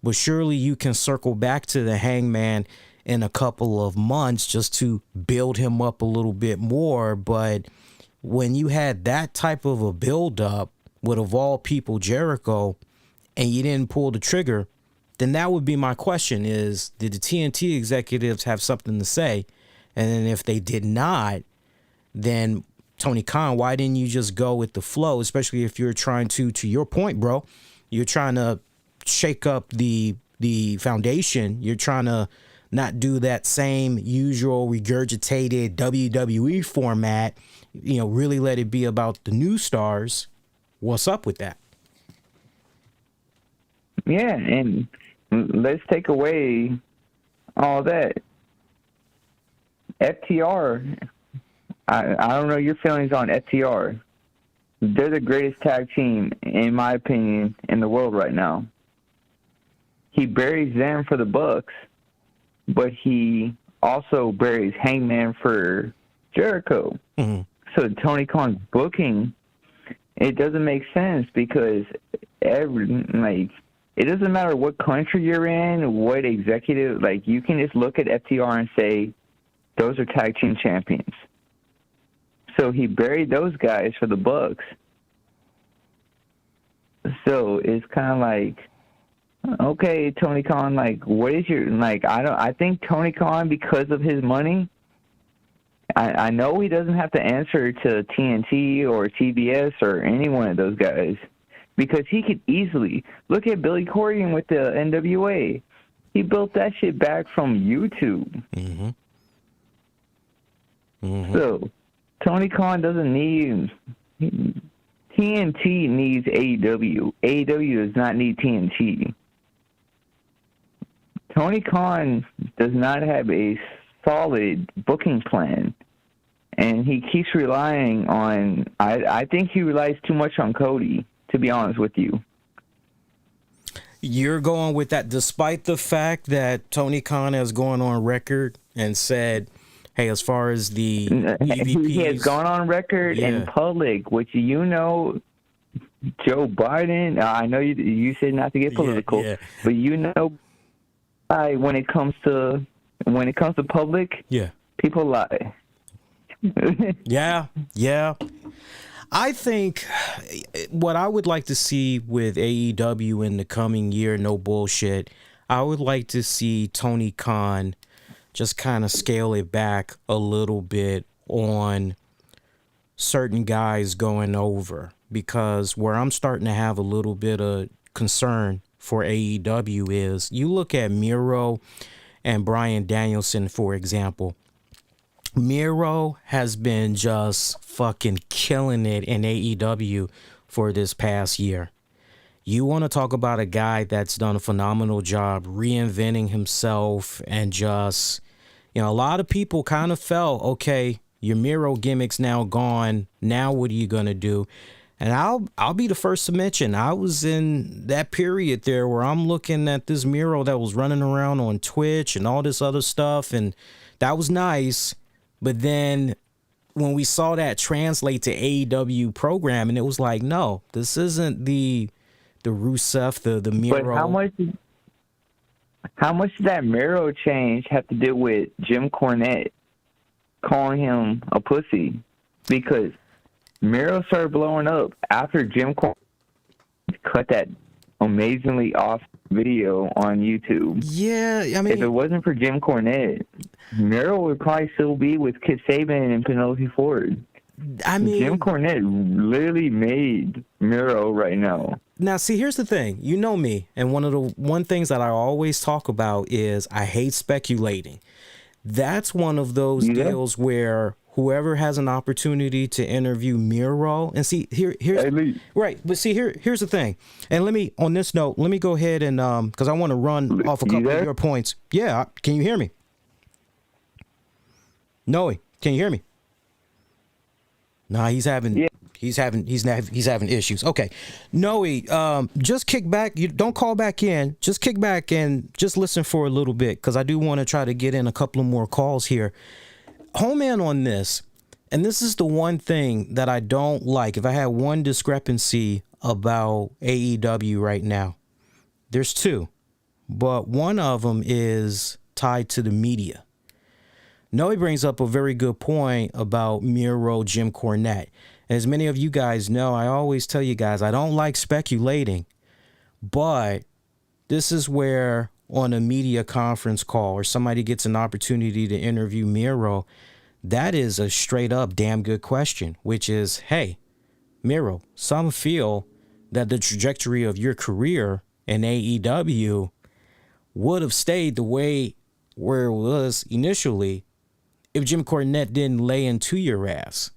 but surely you can circle back to the Hangman in a couple of months just to build him up a little bit more. But when you had that type of a build-up with, of all people, Jericho, and you didn't pull the trigger, then that would be my question is, did the TNT executives have something to say? And then if they did not, then Tony Khan, why didn't you just go with the flow, especially if you're trying to your point, bro, you're trying to shake up the foundation. You're trying to not do that same usual regurgitated WWE format, you know, really let it be about the new stars. What's up with that? Yeah, and let's take away all that. FTR, I don't know your feelings on FTR. They're the greatest tag team, in my opinion, in the world right now. He buries them for the Bucks, but he also buries Hangman for Jericho. Mm-hmm. So Tony Khan's booking, it doesn't make sense because it doesn't matter what country you're in, what executive, you can just look at FTR and say, those are tag team champions. So he buried those guys for the Bucks. So it's kind of like, okay, Tony Khan, what is your, I think Tony Khan, because of his money, I know he doesn't have to answer to TNT or TBS or any one of those guys, because he could easily look at Billy Corgan with the NWA. He built that shit back from YouTube. Mm-hmm. Mm-hmm. So Tony Khan doesn't need TNT needs AEW. AEW does not need TNT. Tony Khan does not have a solid booking plan, and he keeps relying on. I think he relies too much on Cody, to be honest with you. You're going with that, despite the fact that Tony Khan has gone on record and said, hey, as far as the EVPs, he has gone on record in public, which Joe Biden. I know you said not to get political, but when it comes to public, people lie. Yeah. I think what I would like to see with AEW in the coming year, no bullshit, I would like to see Tony Khan just kind of scale it back a little bit on certain guys going over, because where I'm starting to have a little bit of concern for AEW is you look at Miro and Bryan Danielson, for example. Miro has been just fucking killing it in AEW for this past year. You want to talk about a guy that's done a phenomenal job reinventing himself, and just, a lot of people kind of felt, okay, your Miro gimmick's now gone. Now what are you going to do? And I'll be the first to mention, I was in that period there where I'm looking at this Miro that was running around on Twitch and all this other stuff, and that was nice. But then when we saw that translate to AEW program, and it was like, no, this isn't the Rusev, the Miro. But how much did that Miro change have to do with Jim Cornette calling him a pussy? Because Miro started blowing up after Jim Cornette cut that amazingly awesome video on YouTube. Yeah, I mean, if it wasn't for Jim Cornette, Miro would probably still be with Kit Saban and Penelope Ford. I mean, Jim Cornette literally made Miro right now. Now, see, here's the thing. You know me, and one things that I always talk about is I hate speculating. That's one of those deals where whoever has an opportunity to interview Miro, and see, here's right, but see, here's the thing. And let me go ahead and because I want to run off a couple of your points. Yeah, can you hear me? Noe, can you hear me? Nah, he's having issues. Okay. Noe, just kick back. You don't call back in. Just kick back and just listen for a little bit, because I do want to try to get in a couple of more calls here. Home in on this, and this is the one thing that I don't like. If I had one discrepancy about AEW right now, there's two, but one of them is tied to the media. Noe brings up a very good point about Miro, Jim Cornette. As many of you guys know, I always tell you guys, I don't like speculating, but this is where on a media conference call or somebody gets an opportunity to interview Miro, that is a straight up damn good question, which is, hey, Miro, some feel that the trajectory of your career in AEW would have stayed the way where it was initially if Jim Cornette didn't lay into your ass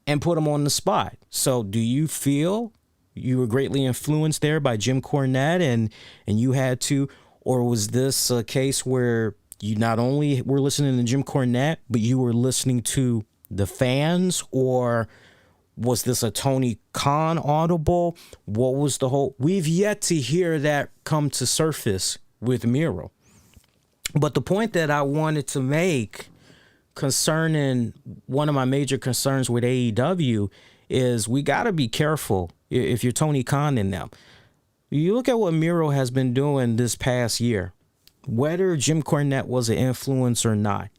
and put him on the spot. So do you feel You were greatly influenced there by Jim Cornette, and you had to, or was this a case where you not only were listening to Jim Cornette, but you were listening to the fans, or was this a Tony Khan audible? What was the whole? We've yet to hear that come to surface with Miro. But the point that I wanted to make concerning one of my major concerns with AEW is we got to be careful if you're Tony Khan in them. You look at what Miro has been doing this past year, whether Jim Cornette was an influence or not,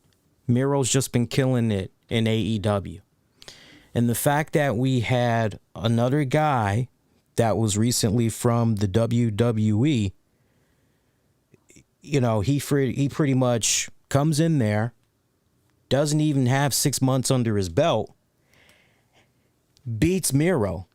Miro's just been killing it in AEW. And the fact that we had another guy that was recently from the WWE, you know, he pretty much comes in there, doesn't even have 6 months under his belt, beats Miro,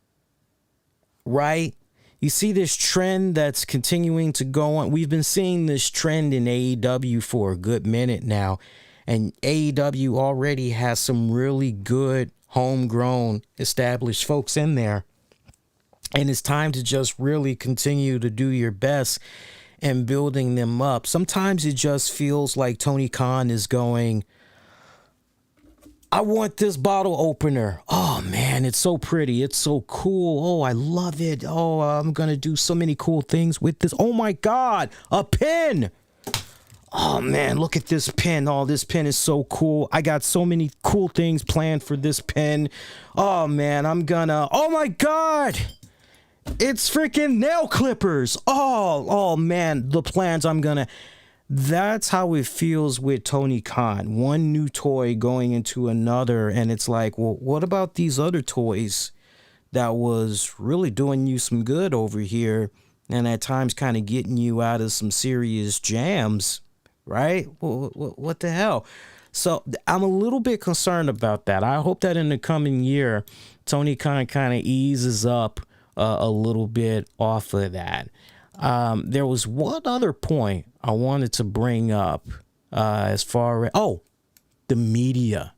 right? You see this trend that's continuing to go on. We've been seeing this trend in AEW for a good minute now, and AEW already has some really good homegrown established folks in there, and it's time to just really continue to do your best and building them up. Sometimes it just feels like Tony Khan is going, I want this bottle opener. Oh, man, it's so pretty. It's so cool. Oh, I love it. Oh, I'm going to do so many cool things with this. Oh, my God, a pen. Oh, man, look at this pen. Oh, this pen is so cool. I got so many cool things planned for this pen. Oh, man, oh, my God. It's freaking nail clippers. Oh, man, the plans That's how it feels with Tony Khan. One new toy going into another, and it's like, well, what about these other toys that was really doing you some good over here and at times kind of getting you out of some serious jams, right? What the hell? So I'm a little bit concerned about that. I hope that in the coming year, Tony Khan kind of eases up a little bit off of that. There was one other point I wanted to bring up as far as, the media.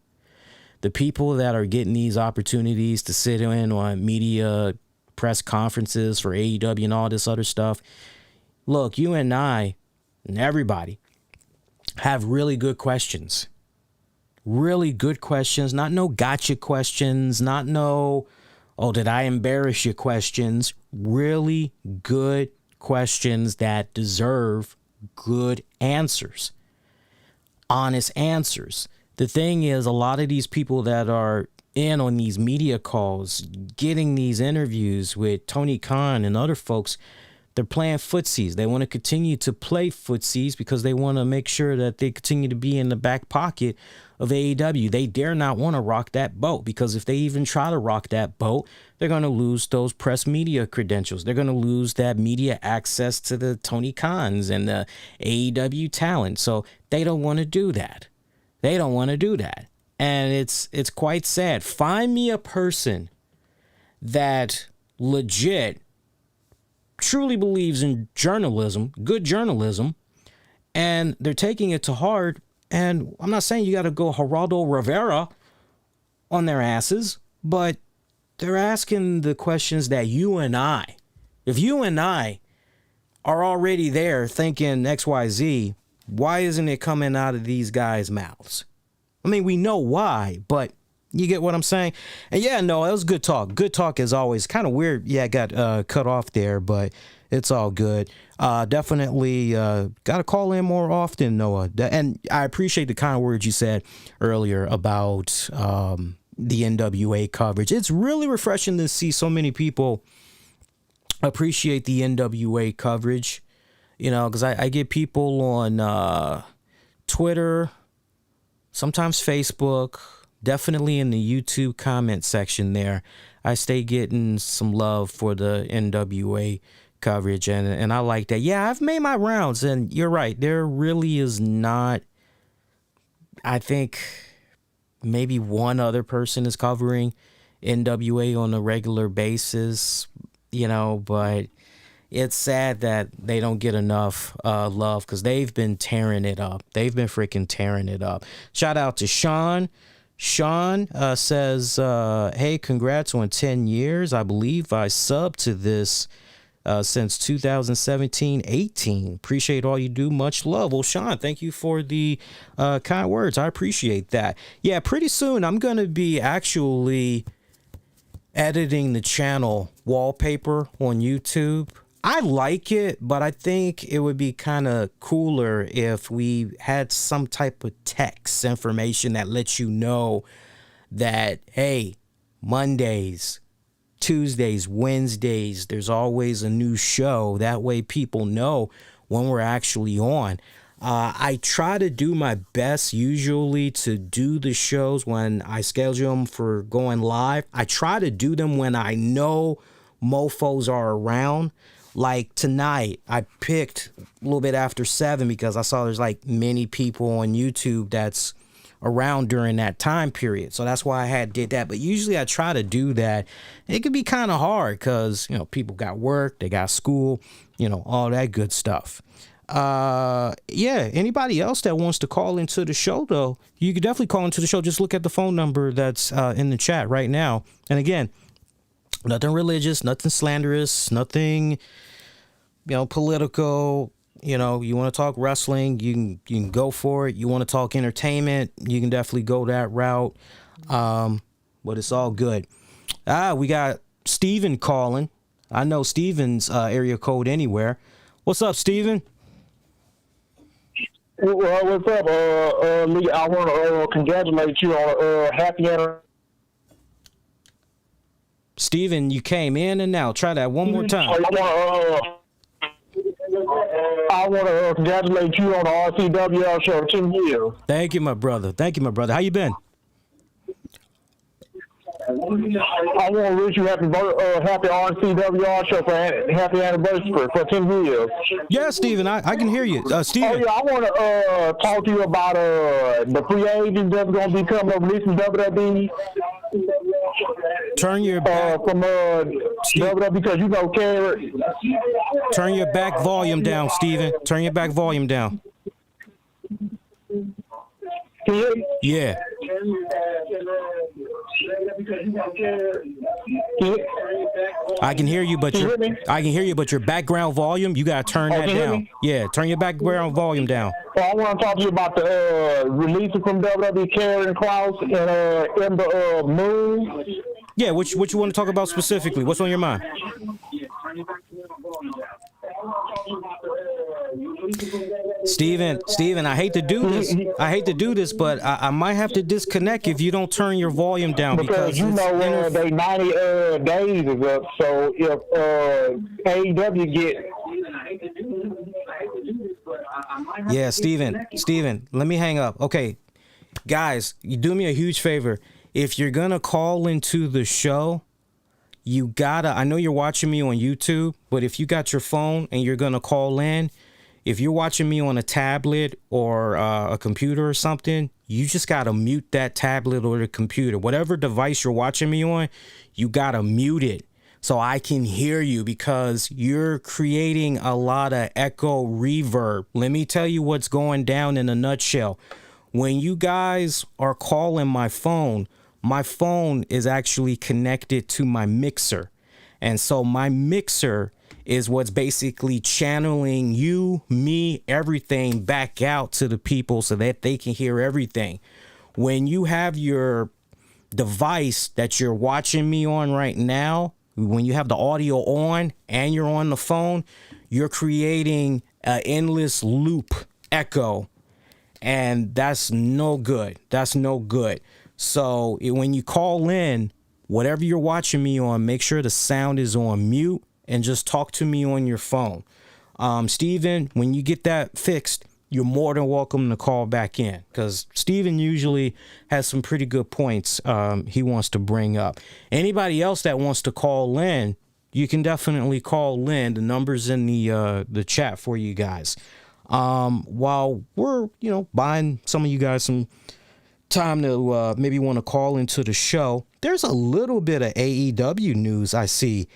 The people that are getting these opportunities to sit in on media press conferences for AEW and all this other stuff. Look, you and I and everybody have really good questions. Really good questions. Not no gotcha questions. Not no, did I embarrass you questions. Really good questions that deserve good answers, honest answers. The thing is, a lot of these people that are in on these media calls, getting these interviews with Tony Khan and other folks, they're playing footsies. They want to continue to play footsies because they want to make sure that they continue to be in the back pocket of AEW. They dare not want to rock that boat, because if they even try to rock that boat, they're going to lose those press media credentials. They're going to lose that media access to the Tony Khans and the AEW talent. So they don't want to do that. They don't want to do that. And it's quite sad. Find me a person that legit truly believes in journalism, good journalism, and they're taking it to heart. And I'm not saying you got to go Geraldo Rivera on their asses, but they're asking the questions that you and I, if you and I are already there thinking XYZ, why isn't it coming out of these guys' mouths? I mean, we know why, but you get what I'm saying? And yeah, no, it was good talk. Good talk as always. Kind of weird. Yeah, I got cut off there, but it's all good. Definitely got to call in more often, Noah. And I appreciate the kind words you said earlier about the NWA coverage. It's really refreshing to see so many people appreciate the NWA coverage, you know, because I get people on Twitter, sometimes Facebook, definitely in the YouTube comment section there. I stay getting some love for the NWA coverage, and I like that. Yeah, I've made my rounds, and you're right. There really is not, I think maybe one other person is covering NWA on a regular basis, you know, but it's sad that they don't get enough love, because they've been tearing it up. They've been freaking tearing it up. Shout out to Sean. Sean says, hey, congrats on 10 years. I believe I subbed to this since 2017-18. Appreciate all you do. Much love. Well, Sean, thank you for the kind words. I appreciate that. Yeah, pretty soon I'm going to be actually editing the channel wallpaper on YouTube. I like it, but I think it would be kind of cooler if we had some type of text information that lets you know that, hey, Mondays, Tuesdays, Wednesdays, there's always a new show. That way people know when we're actually on. I try to do my best usually to do the shows when I schedule them for going live. I try to do them when I know mofos are around. Like tonight, I picked a little bit after 7 because I saw there's like many people on YouTube that's around during that time period. So that's why I did that. But usually I try to do that. It can be kind of hard because, people got work, they got school, all that good stuff. Yeah, anybody else that wants to call into the show, though, you can definitely call into the show. Just look at the phone number that's in the chat right now. And again, nothing religious, nothing slanderous, nothing, political. You want to talk wrestling, you can go for it. You want to talk entertainment, you can definitely go that route. But it's all good. We got Steven calling. I know Steven's area code anywhere. What's up, Steven? Well, what's up, Lee? I want to congratulate you on happy anniversary. Steven, you came in and out. Try that one more time. I want to congratulate you on the RCWR show 10 years. Thank you, my brother. How you been? I want to wish you happy RCWR show for happy anniversary for 10 years. Yeah, Steven, I can hear you. Steven. Oh, yeah, I want to talk to you about the free agents that's going to be coming up releasing WWE. Turn your back from WWE because Carrot. Turn your back volume down, Steven. Turn your back volume down. Yeah. I can hear you, but your background volume, you gotta turn that down. Yeah, turn your background volume down. Well, I want to talk to you about the releasing from WWE, Karen Klaus and Ember Moon. Yeah, what you want to talk about specifically? What's on your mind? Steven, I hate to do this, but I might have to disconnect if you don't turn your volume down because they 90 days is up. So if AEW get yeah, Steven, let me hang up. Okay, guys, you do me a huge favor. If you're gonna call into the show, you gotta. I know you're watching me on YouTube, but if you got your phone and you're gonna call in. If you're watching me on a tablet or a computer or something, you just got to mute that tablet or the computer. Whatever device you're watching me on, you got to mute it so I can hear you because you're creating a lot of echo reverb. Let me tell you what's going down in a nutshell. When you guys are calling my phone is actually connected to my mixer. And so my mixer is what's basically channeling you, me, everything back out to the people so that they can hear everything. When you have your device that you're watching me on right now, when you have the audio on and you're on the phone, you're creating an endless loop echo. And that's no good. So when you call in, whatever you're watching me on, make sure the sound is on mute. And just talk to me on your phone. Steven, when you get that fixed, you're more than welcome to call back in because Steven usually has some pretty good points he wants to bring up. Anybody else that wants to call in, you can definitely call in. The number's in the chat for you guys. While we're, buying some of you guys some time to maybe want to call into the show, there's a little bit of AEW news I see.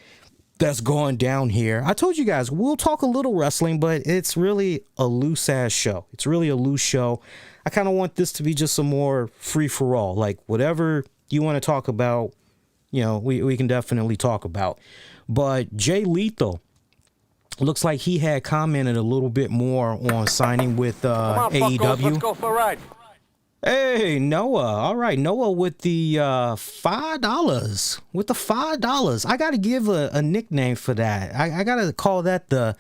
that's going down here. I told you guys, we'll talk a little wrestling, but it's really a loose-ass show. It's really a loose show. I kind of want this to be just some more free-for-all. Like, whatever you want to talk about, you know, we can definitely talk about. But Jay Lethal, looks like he had commented a little bit more on signing with AEW. Let's go for a ride. Hey, Noah. All right, Noah with the $5. With the $5. I got to give a nickname for that. I got to call that the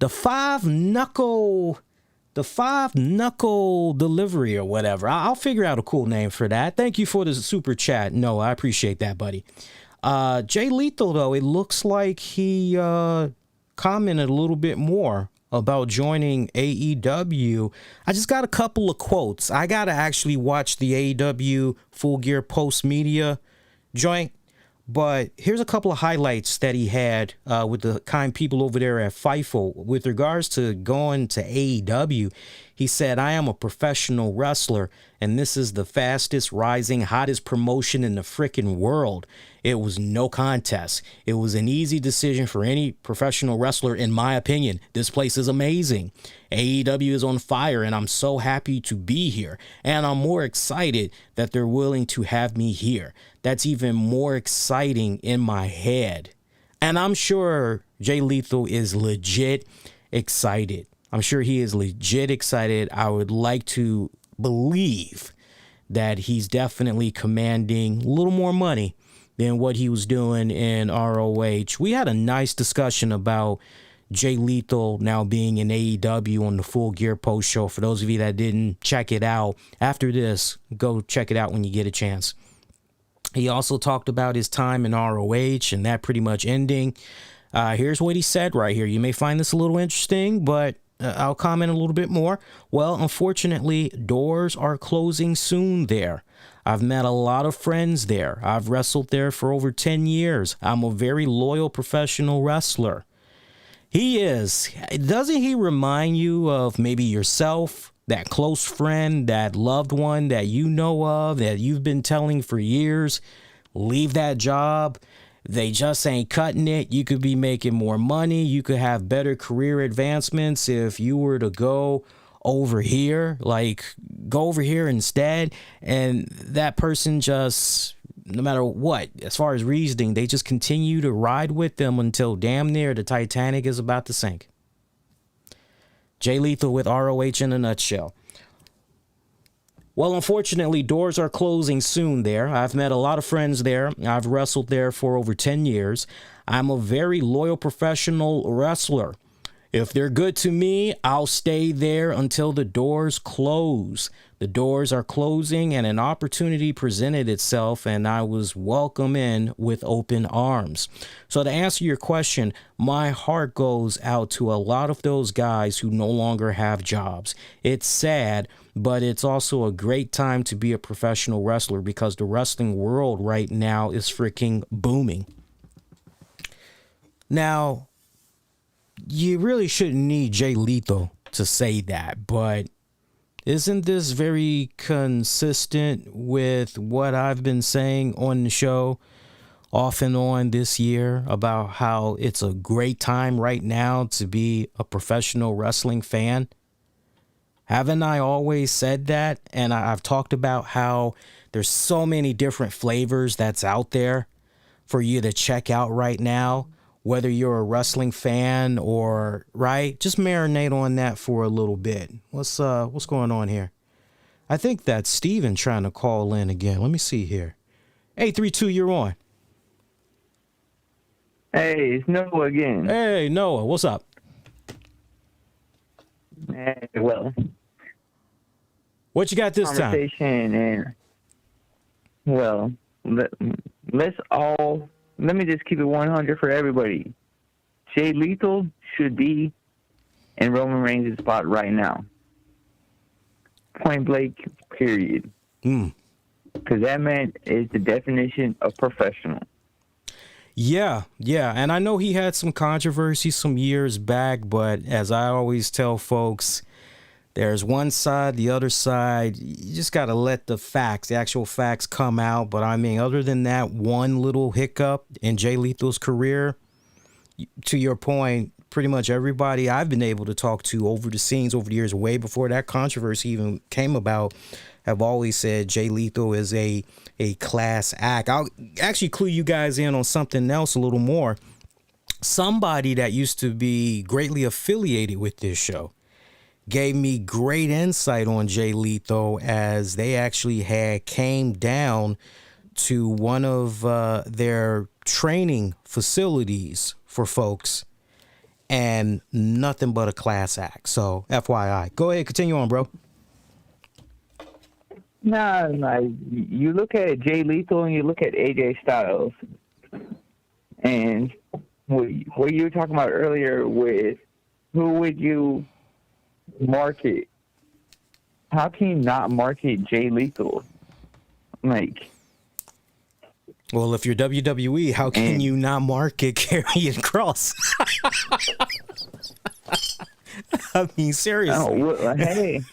five knuckle delivery or whatever. I'll figure out a cool name for that. Thank you for the super chat. Noah, I appreciate that, buddy. Jay Lethal, though, it looks like he commented a little bit more about joining AEW. I just got a couple of quotes. I got to actually watch the AEW Full Gear Post Media joint, but here's a couple of highlights that he had with the kind people over there at VEICHLE. With regards to going to AEW, he said, "I am a professional wrestler, and this is the fastest rising, hottest promotion in the frickin' world. It was no contest. It was an easy decision for any professional wrestler, in my opinion. This place is amazing. AEW is on fire, and I'm so happy to be here. And I'm more excited that they're willing to have me here. That's even more exciting in my head." And I'm sure Jay Lethal is legit excited. I'm sure he is legit excited. I would like to believe that he's definitely commanding a little more money than what he was doing in ROH. We had a nice discussion about Jay Lethal now being in AEW on the Full Gear Post show. For those of you that didn't check it out, after this, go check it out when you get a chance. He also talked about his time in ROH and that pretty much ending. Here's what he said right here. You may find this a little interesting, but I'll comment a little bit more. "Well, unfortunately, doors are closing soon there. I've met a lot of friends there. I've wrestled there for over 10 years. I'm a very loyal professional wrestler." He is. Doesn't he remind you of maybe yourself, that close friend, that loved one that you know of, that you've been telling for years, leave that job? They just ain't cutting it. You could be making more money. You could have better career advancements if you were to go over here, like go over here instead. And that person just, no matter what, as far as reasoning, they just continue to ride with them until damn near the Titanic is about to sink. Jay Lethal with ROH in a nutshell. "Well, unfortunately, doors are closing soon there. I've met a lot of friends there. I've wrestled there for over 10 years. I'm a very loyal professional wrestler. If they're good to me, I'll stay there until the doors close. The doors are closing and an opportunity presented itself, and I was welcomed in with open arms." So to answer your question, my heart goes out to a lot of those guys who no longer have jobs. It's sad, but it's also a great time to be a professional wrestler because the wrestling world right now is freaking booming. Now, you really shouldn't need Jay Lethal to say that, but isn't this very consistent with what I've been saying on the show off and on this year about how it's a great time right now to be a professional wrestling fan? Haven't I always said that? And I've talked about how there's so many different flavors that's out there for you to check out right now. Whether you're a wrestling fan or, right, just marinate on that for a little bit. What's going on here? I think that's Steven trying to call in again. Let me see here. 832, you're on. Hey, it's Noah again. Hey, Noah, what's up? Hey, well, what you got this time? Conversation and, well, let me just keep it 100 for everybody. Jay Lethal should be in Roman Reigns' spot right now. Point blank, period. Because that man is the definition of professional. Yeah. And I know he had some controversy some years back, but as I always tell folks, there's one side, the other side. You just got to let the actual facts come out. But I mean, other than that one little hiccup in Jay Lethal's career, to your point, pretty much everybody I've been able to talk to over the scenes over the years, way before that controversy even came about, have always said Jay Lethal is a class act. I'll actually clue you guys in on something else a little more. Somebody that used to be greatly affiliated with this show gave me great insight on Jay Lethal, as they actually had came down to one of their training facilities for folks, and nothing but a class act. So FYI, go ahead, continue on, bro. Nah, you look at Jay Lethal and you look at AJ Styles, and what you were talking about earlier with who would you market? How can you not market Jay Lethal? Like, well, if you're WWE, how can you not market Karrion Kross? I mean, seriously. Oh, well, hey!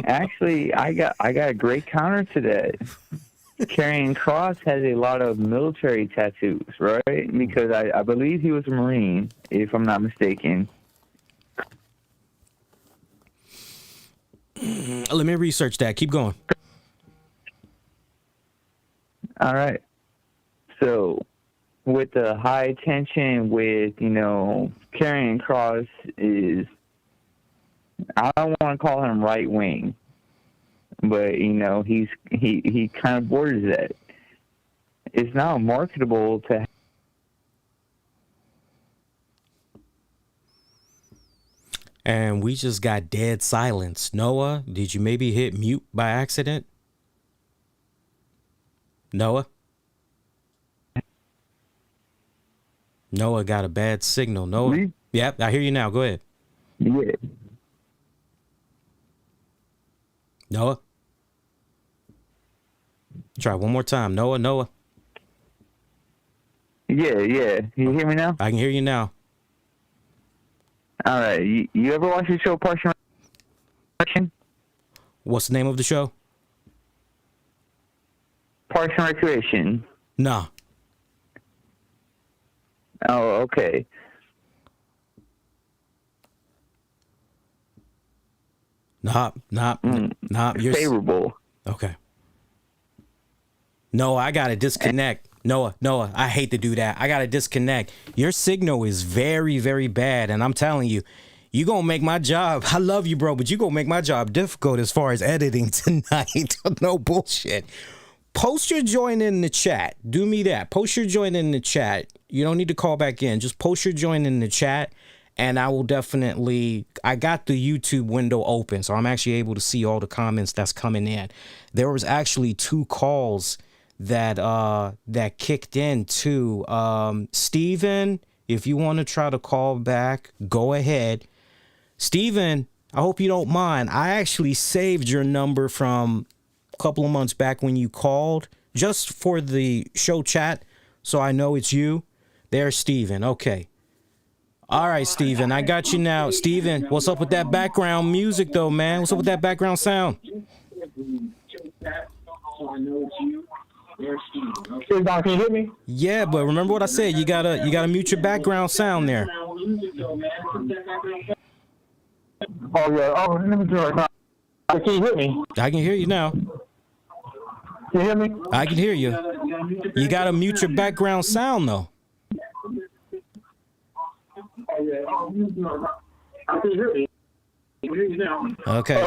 Actually, I got a great counter to that. Karrion Kross has a lot of military tattoos, right? Because I believe he was a Marine, if I'm not mistaken. Let me research that. Keep going. All right. So, with the high tension with, Karrion Kross is, I don't want to call him right wing, but, he kind of borders that. It's now marketable to. And we just got dead silence. Noah, did you maybe hit mute by accident? Noah? Noah got a bad signal. Noah? Me? Yep, I hear you now. Go ahead. Yeah. Noah? Try one more time. Noah? Yeah. You hear me now? I can hear you now. All right. You ever watch the show Parks and Recreation? What's the name of the show? Parks and Recreation. Nah. Oh, okay. Nah. You're Favorable. Okay. No, I gotta disconnect. Noah, I hate to do that. I gotta disconnect. Your signal is very, very bad, and I'm telling you, you gonna make my job. I love you, bro, but you gonna make my job difficult as far as editing tonight. No bullshit. Post your join in the chat. Do me that. Post your join in the chat. You don't need to call back in. Just post your join in the chat, and I will definitely. I got the YouTube window open, so I'm actually able to see all the comments that's coming in. There was actually 2 calls that kicked in too. Steven, if you want to try to call back, go ahead. Steven, I hope you don't mind. I actually saved your number from a couple of months back when you called, just for the show chat, so I know it's you. There's Steven. Okay. All right, Steven, I got you now. Steven, what's up with that background music though, man? What's up with that background sound? Can you hear me? Yeah, but remember what I said. You gotta mute your background sound there. Oh yeah. Oh, let me do it now. Can you hear me? I can hear you now. Can you hear me? I can hear you. You gotta mute your background sound though. Okay.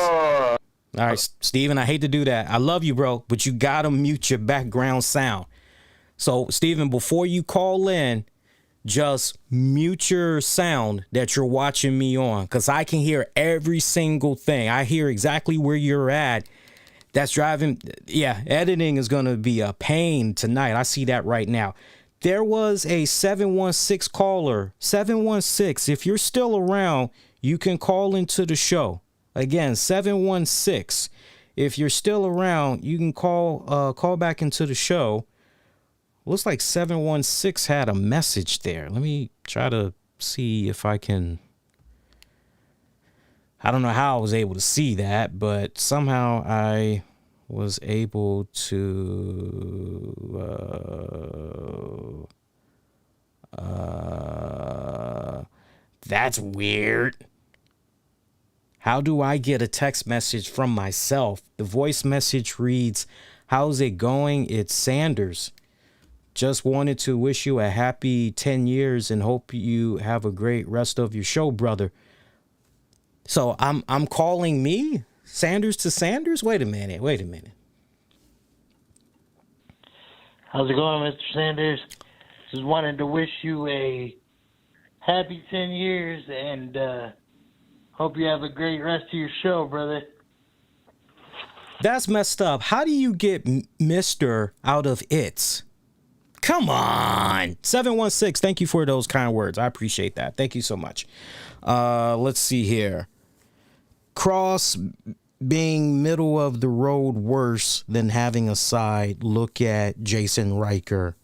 All right, Steven, I hate to do that. I love you, bro, but you gotta mute your background sound. So, Steven, before you call in, just mute your sound that you're watching me on, because I can hear every single thing. I hear exactly where you're at. That's driving. Yeah, editing is going to be a pain tonight. I see that right now. There was a 716 caller. 716, if you're still around, you can call into the show. Again, 716. If you're still around, you can call back into the show. Looks like 716 had a message there. Let me try to see if I can. I don't know how I was able to see that, but somehow I was able to. That's weird. How do I get a text message from myself? The voice message reads, "How's it going? It's Sanders. Just wanted to wish you a happy 10 years and hope you have a great rest of your show, brother." So I'm calling me Sanders to Sanders? Wait a minute. How's it going, Mr. Sanders? Just wanted to wish you a happy 10 years and hope you have a great rest of your show, brother. That's messed up. How do you get Mr. out of it's? Come on. 716, thank you for those kind words. I appreciate that. Thank you so much. Let's see here. Cross being middle of the road worse than having a side. Look at Jason Riker.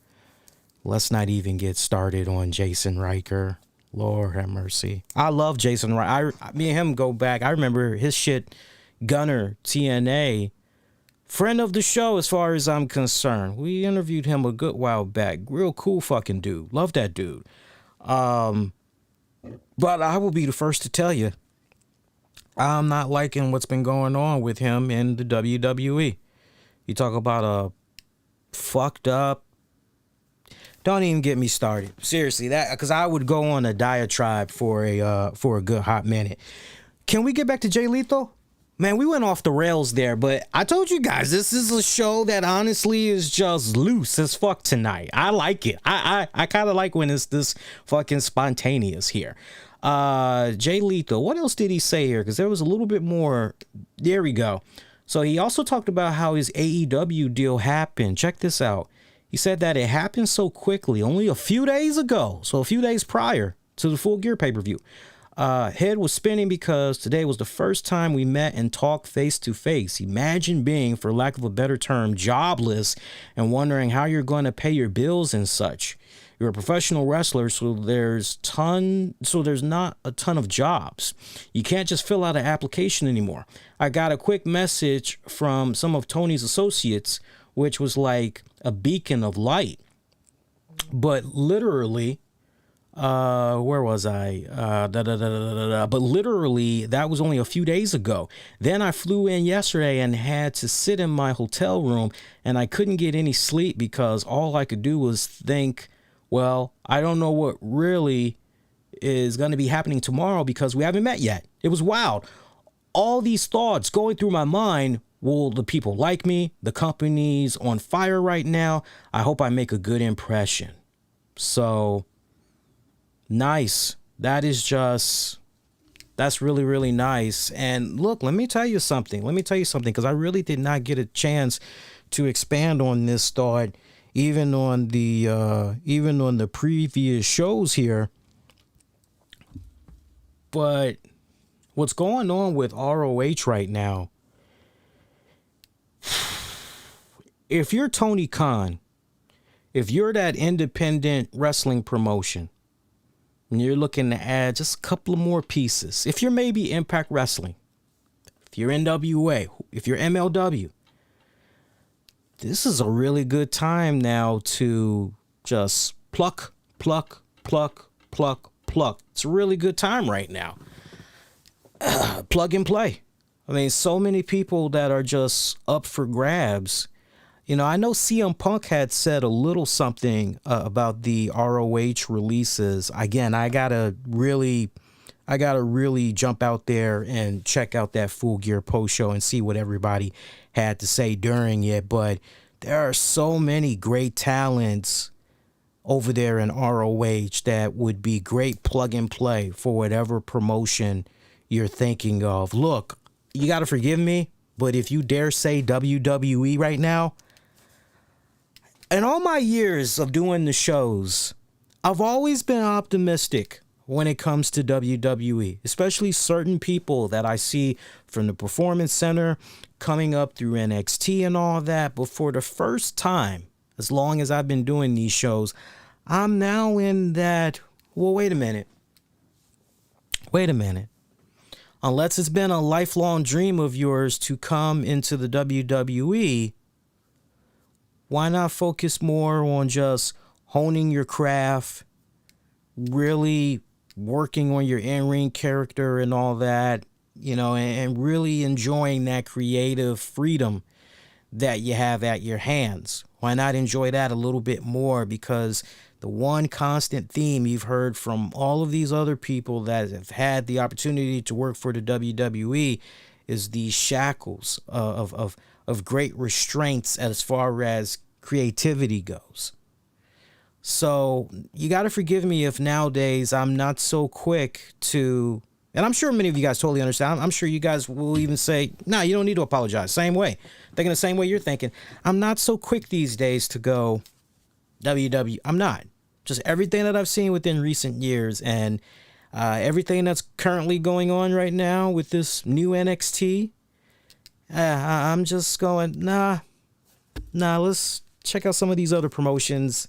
Let's not even get started on Jason Riker. Lord have mercy. I love Jason Riker. Me and him go back. I remember his shit, Gunner, TNA. Friend of the show as far as I'm concerned. We interviewed him a good while back. Real cool fucking dude. Love that dude. But I will be the first to tell you, I'm not liking what's been going on with him in the WWE. You talk about a fucked up. Don't even get me started. Seriously, that because I would go on a diatribe for a good hot minute. Can we get back to Jay Lethal? Man, we went off the rails there, but I told you guys this is a show that honestly is just loose as fuck tonight. I like it. I kind of like when it's this fucking spontaneous here. Jay Lethal, what else did he say here? Because there was a little bit more. There we go. So he also talked about how his AEW deal happened. Check this out. He said that it happened so quickly, only a few days ago. So a few days prior to the Full Gear pay-per-view. Head was spinning because today was the first time we met and talked face to face. Imagine being, for lack of a better term, jobless and wondering how you're going to pay your bills and such. You're a professional wrestler, so there's not a ton of jobs. You can't just fill out an application anymore. I got a quick message from some of Tony's associates, which was like a beacon of light. But literally, where was I? But literally, that was only a few days ago. Then I flew in yesterday and had to sit in my hotel room, and I couldn't get any sleep because all I could do was think, well, I don't know what really is going to be happening tomorrow because we haven't met yet. It was wild. All these thoughts going through my mind. Will the people like me? The company's on fire right now. I hope I make a good impression. So, nice. That's really, really nice. And look, let me tell you something because I really did not get a chance to expand on this thought even on the previous shows here. But what's going on with ROH right now? If you're Tony Khan, if you're that independent wrestling promotion, and you're looking to add just a couple of more pieces, if you're maybe Impact Wrestling, if you're NWA, if you're MLW, this is a really good time now to just pluck. It's a really good time right now. Plug and play. I mean, so many people that are just up for grabs. You know, I know CM Punk had said a little something about the ROH releases. Again, I gotta really jump out there and check out that Full Gear post show and see what everybody had to say during it. But there are so many great talents over there in ROH that would be great plug and play for whatever promotion you're thinking of. Look, you got to forgive me, but if you dare say WWE right now, in all my years of doing the shows, I've always been optimistic when it comes to WWE, especially certain people that I see from the Performance Center coming up through NXT and all that. But for the first time, as long as I've been doing these shows, I'm now in that, well, wait a minute. Unless it's been a lifelong dream of yours to come into the WWE, why not focus more on just honing your craft, really working on your in-ring character and all that, and really enjoying that creative freedom that you have at your hands. Why not enjoy that a little bit more? Because the one constant theme you've heard from all of these other people that have had the opportunity to work for the WWE is these shackles of great restraints as far as creativity goes. So you got to forgive me if nowadays I'm not so quick to, and I'm sure many of you guys totally understand. I'm sure you guys will even say, no, you don't need to apologize. Same way. Thinking the same way you're thinking. I'm not so quick these days to go WW. I'm not. Just everything that I've seen within recent years and everything that's currently going on right now with this new NXT, I'm just going, nah, let's check out some of these other promotions.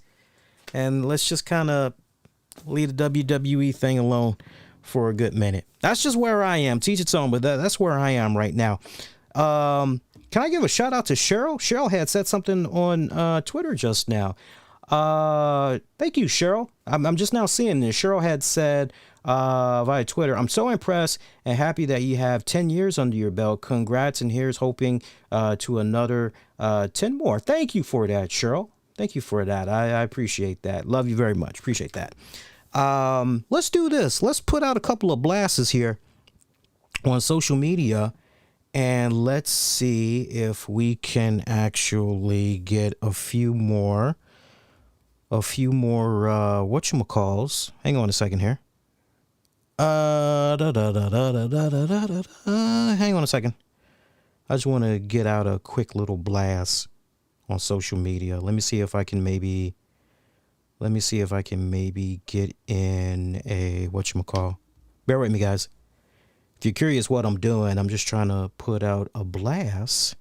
And let's just kind of leave the WWE thing alone for a good minute. That's just where I am. Teach its own, but that's where I am right now. Can I give a shout out to Cheryl? Cheryl had said something on Twitter just now. Thank you, Cheryl. I'm just now seeing this. Cheryl had said via Twitter, I'm so impressed and happy that you have 10 years under your belt. Congrats, and here's hoping to another 10 more. Thank you for that, Cheryl. Thank you for that. I appreciate that. Love you very much. Appreciate that. Let's do this. Let's put out a couple of blasts here on social media, and let's see if we can actually get a few more whatchamacalls. Hang on a second here. Hang on a second. I just want to get out a quick little blast on social media. Let me see if I can maybe get in a whatchamacall. Bear with me, guys. If you're curious what I'm doing, I'm just trying to put out a blast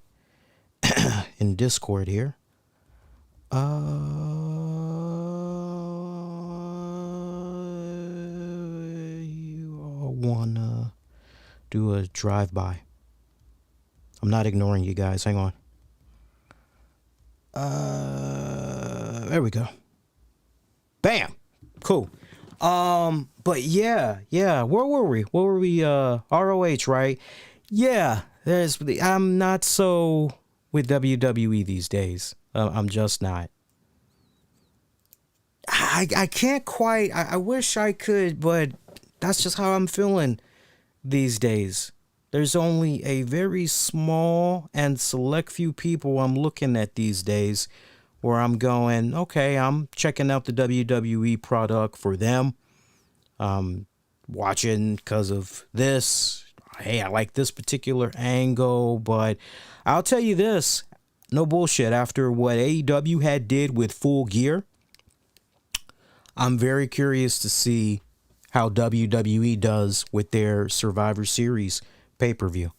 in Discord here. You all wanna do a drive-by. I'm not ignoring you guys. Hang on. There we go. Bam. Cool. But yeah. Where were we? ROH, right? Yeah. I'm not so with WWE these days. I'm just not. I can't quite. I wish I could, but that's just how I'm feeling these days. There's only a very small and select few people I'm looking at these days where I'm going, okay, I'm checking out the WWE product for them. Watching because of this. Hey, I like this particular angle, but I'll tell you this, no bullshit, after what AEW had did with Full Gear, I'm very curious to see how WWE does with their Survivor Series pay-per-view.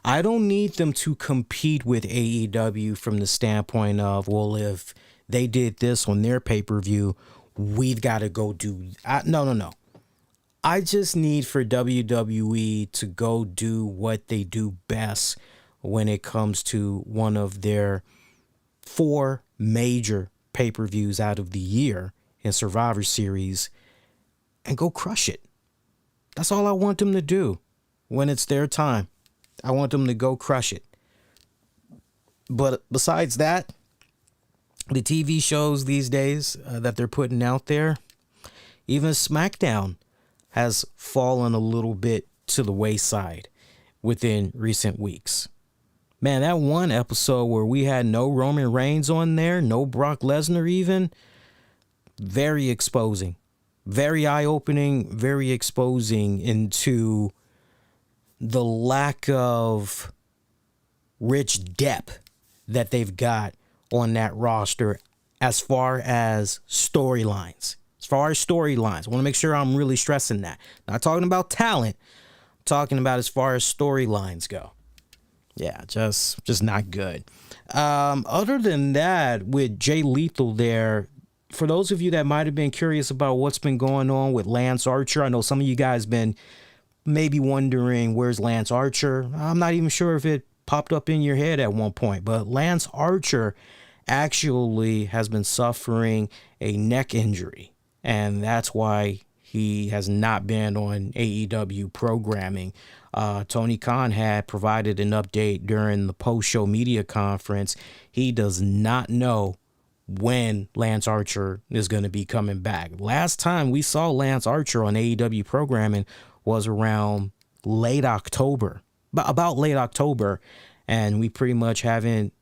I don't need them to compete with AEW from the standpoint of, well, if they did this on their pay-per-view, we've got to go do... No. I just need for WWE to go do what they do best when it comes to one of their 4 major pay-per-views out of the year in Survivor Series and go crush it. That's all I want them to do when it's their time. I want them to go crush it. But besides that, the TV shows these days that they're putting out there, even SmackDown has fallen a little bit to the wayside within recent weeks. Man, that one episode where we had no Roman Reigns on there, no Brock Lesnar even, very exposing, very eye-opening, very exposing into the lack of rich depth that they've got on that roster as far as storylines. I want to make sure I'm really stressing that. Not talking about talent. I'm talking about as far as storylines go. Yeah, just not good. Other than that, with Jay Lethal there, for those of you that might have been curious about what's been going on with Lance Archer, I know some of you guys been maybe wondering, where's Lance Archer? I'm not even sure if it popped up in your head at one point, but Lance Archer actually has been suffering a neck injury. and that's why he has not been on AEW programming. Tony Khan had provided an update during the post-show media conference. He does not know when Lance Archer is going to be coming back. Last time we saw Lance Archer on AEW programming was around late October, about late October, and we pretty much haven't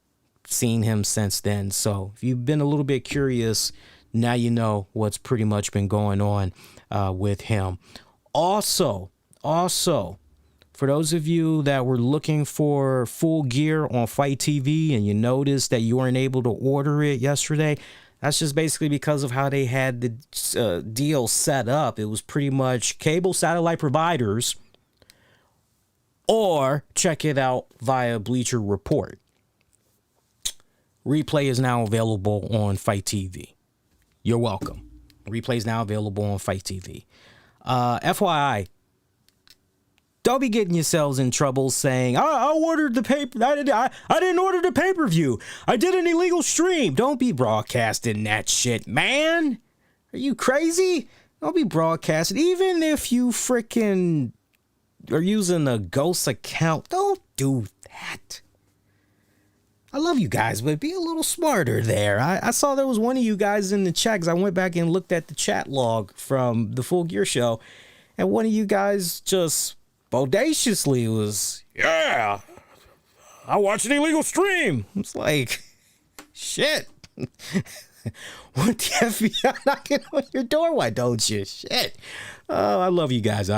seen him since then. So if you've been a little bit curious, now you know what's pretty much been going on with him. Also, for those of you that were looking for Full Gear on Fight TV and you noticed that you weren't able to order it yesterday, that's just basically because of how they had the deal set up. It was pretty much cable satellite providers or check it out via Bleacher Report. Replay is now available on Fight TV. You're welcome. Replay is now available on Fight TV. FYI, don't be getting yourselves in trouble saying, I ordered the paper. I didn't order the pay-per-view. I did an illegal stream. Don't be broadcasting that shit, man. Are you crazy? Don't be broadcasting. Even if you freaking are using a ghost account, don't do that. I love you guys, but be a little smarter there. I saw there was one of you guys in the chat because I went back and looked at the chat log from the Full Gear show, and one of you guys just bodaciously was, yeah, I watched an illegal stream. It's like, shit. Want the FBI knocking on your door? Why don't you? Shit. Oh, I love you guys.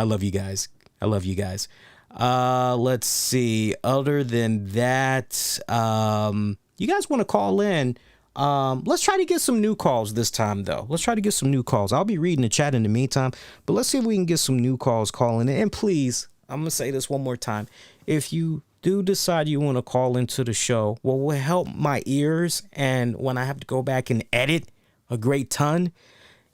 Let's see. Other than that, you guys want to call in? Let's try to get some new calls this time, though. I'll be reading the chat in the meantime, but let's see if we can get some new calls calling in. And please, I'm going to say this one more time. If you do decide you want to call into the show, what will help my ears and when I have to go back and edit a great ton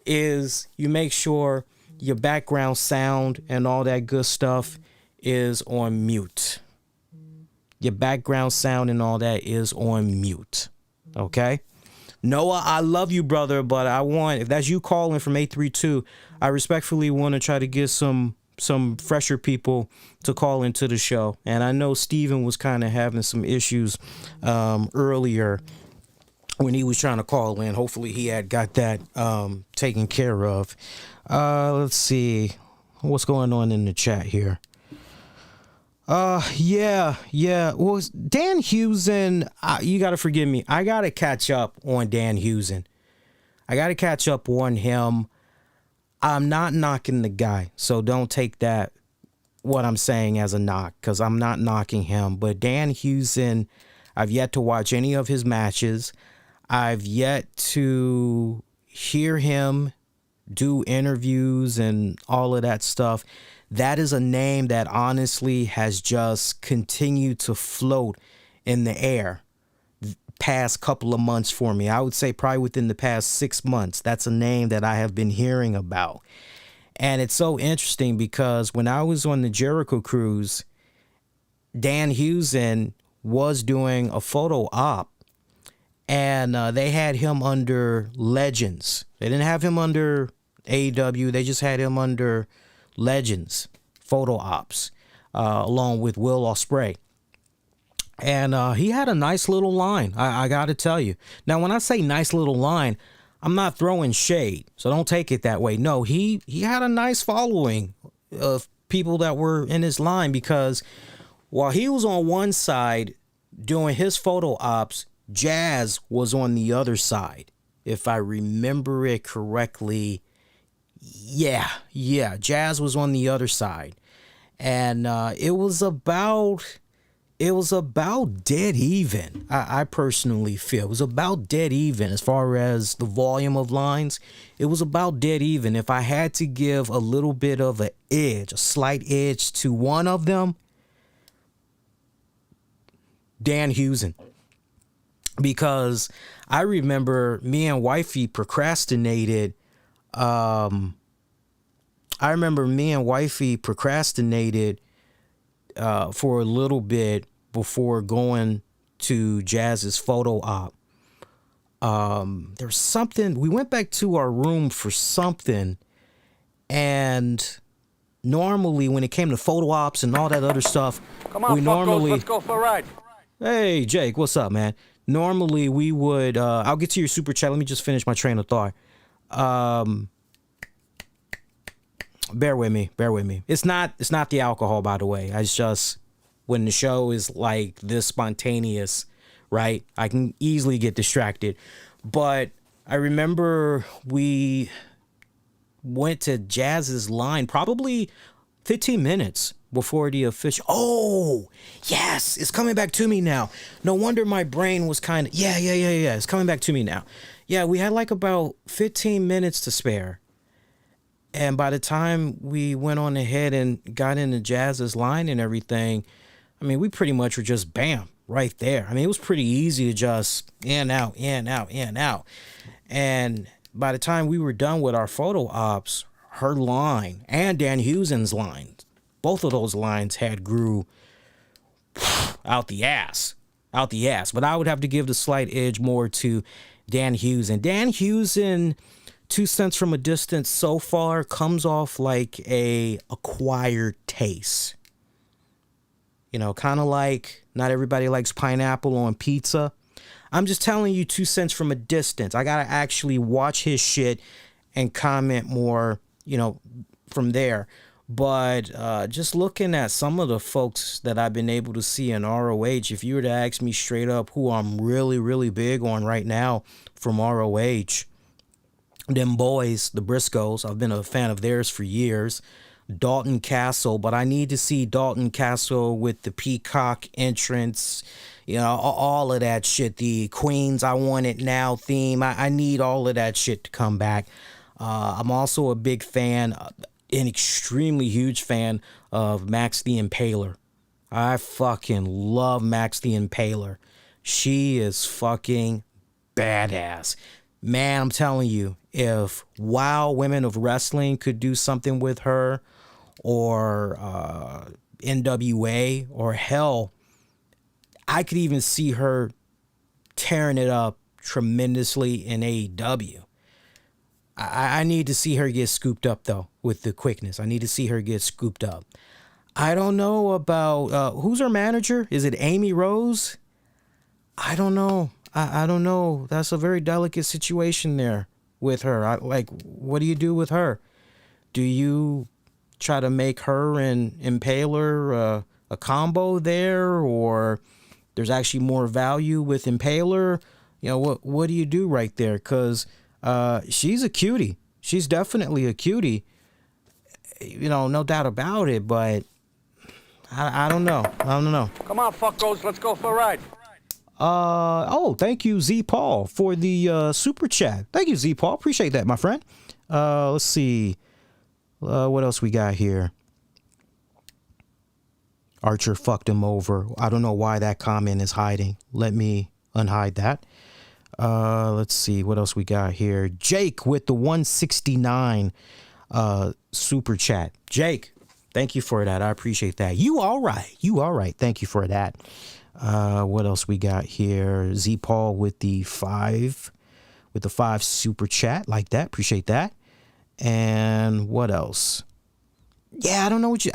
is you make sure your background sound and all that good stuff is on mute. Your background sound and all that is on mute. Okay? Noah, I love you, brother, but if that's you calling from 832, I respectfully want to try to get some fresher people to call into the show. And I know Steven was kind of having some issues earlier when he was trying to call in. Hopefully he had got that taken care of. Let's see what's going on in the chat here. Yeah. Well, Dan Hewson, you got to forgive me. I got to catch up on Dan Hewson. I got to catch up on him. I'm not knocking the guy, so don't take that, what I'm saying, as a knock, because I'm not knocking him. But Dan Hewson, I've yet to watch any of his matches. I've yet to hear him do interviews and all of that stuff. That is a name that honestly has just continued to float in the air past couple of months for me. I would say probably within the past 6 months. That's a name that I have been hearing about. And it's so interesting because when I was on the Jericho cruise, Dan Hewson was doing a photo op, and they had him under Legends. They didn't have him under AEW. They just had him under Legends photo ops, along with Will Ospreay. And he had a nice little line, I got to tell you. Now, when I say nice little line, I'm not throwing shade, so don't take it that way. No, he had a nice following of people that were in his line, because while he was on one side doing his photo ops, Jazz was on the other side. If I remember it correctly, yeah, Jazz was on the other side. And it was about dead even. I personally feel it was about dead even as far as the volume of lines. It was about dead even. If I had to give a little bit of a slight edge to one of them, Dan Hewson. Because I remember me and wifey procrastinated. For a little bit before going to Jazz's photo op. There's something, we went back to our room for something, and normally when it came to photo ops and all that other stuff, Come on, let's go for a ride. Hey, Jake, what's up, man? Normally we would, I'll get to your super chat. Let me just finish my train of thought. Bear with me. It's not the alcohol, by the way. It's just when the show is like this spontaneous, right? I can easily get distracted. But I remember we went to Jazz's line probably 15 minutes before the official. Oh, yes, it's coming back to me now. No wonder my brain was kind of, yeah. It's coming back to me now. Yeah, we had like about 15 minutes to spare. And by the time we went on ahead and got into Jazz's line and everything, I mean, we pretty much were just bam, right there. I mean, it was pretty easy to just in, out. And by the time we were done with our photo ops, her line and Dan Hewson's line, both of those lines had grew out the ass. But I would have to give the slight edge more to Dan Hewson. Dan Hewson, 2 cents from a distance so far, comes off like a acquired taste. You know, kind of like not everybody likes pineapple on pizza. I'm just telling you 2 cents from a distance. I got to actually watch his shit and comment more, you know, from there. But just looking at some of the folks that I've been able to see in ROH, if you were to ask me straight up who I'm really, really big on right now from ROH, them boys, the Briscoes, I've been a fan of theirs for years. Dalton Castle, but I need to see Dalton Castle with the Peacock entrance, you know, all of that shit. The Queens I Want It Now theme. I need all of that shit to come back. I'm also a big fan, an extremely huge fan of Max the Impaler. I fucking love Max the Impaler. She is fucking badass. Man, I'm telling you, if WOW Women of Wrestling could do something with her, or NWA, or hell, I could even see her tearing it up tremendously in AEW. I need to see her get scooped up, though, with the quickness. I need to see her get scooped up. I don't know about, who's her manager? Is it Amy Rose? I don't know. I don't know. That's a very delicate situation there with her. What do you do with her? Do you try to make her and Impaler a combo there, or there's actually more value with Impaler? You know, what do you do right there? Because she's a cutie. She's definitely a cutie. You know, no doubt about it, but I don't know. Come on, fuckos, let's go for a ride. Thank you, Z Paul, for the super chat. Thank you, Z Paul. Appreciate that, my friend. Let's see. What else we got here? Archer fucked him over. I don't know why that comment is hiding. Let me unhide that. Let's see what else we got here. Jake with the 169 super chat. Jake, thank you for that. I appreciate that. You all right. Thank you for that. What else we got here? Z Paul with the 5 super chat. Like that. Appreciate that. And what else? Yeah, I don't know what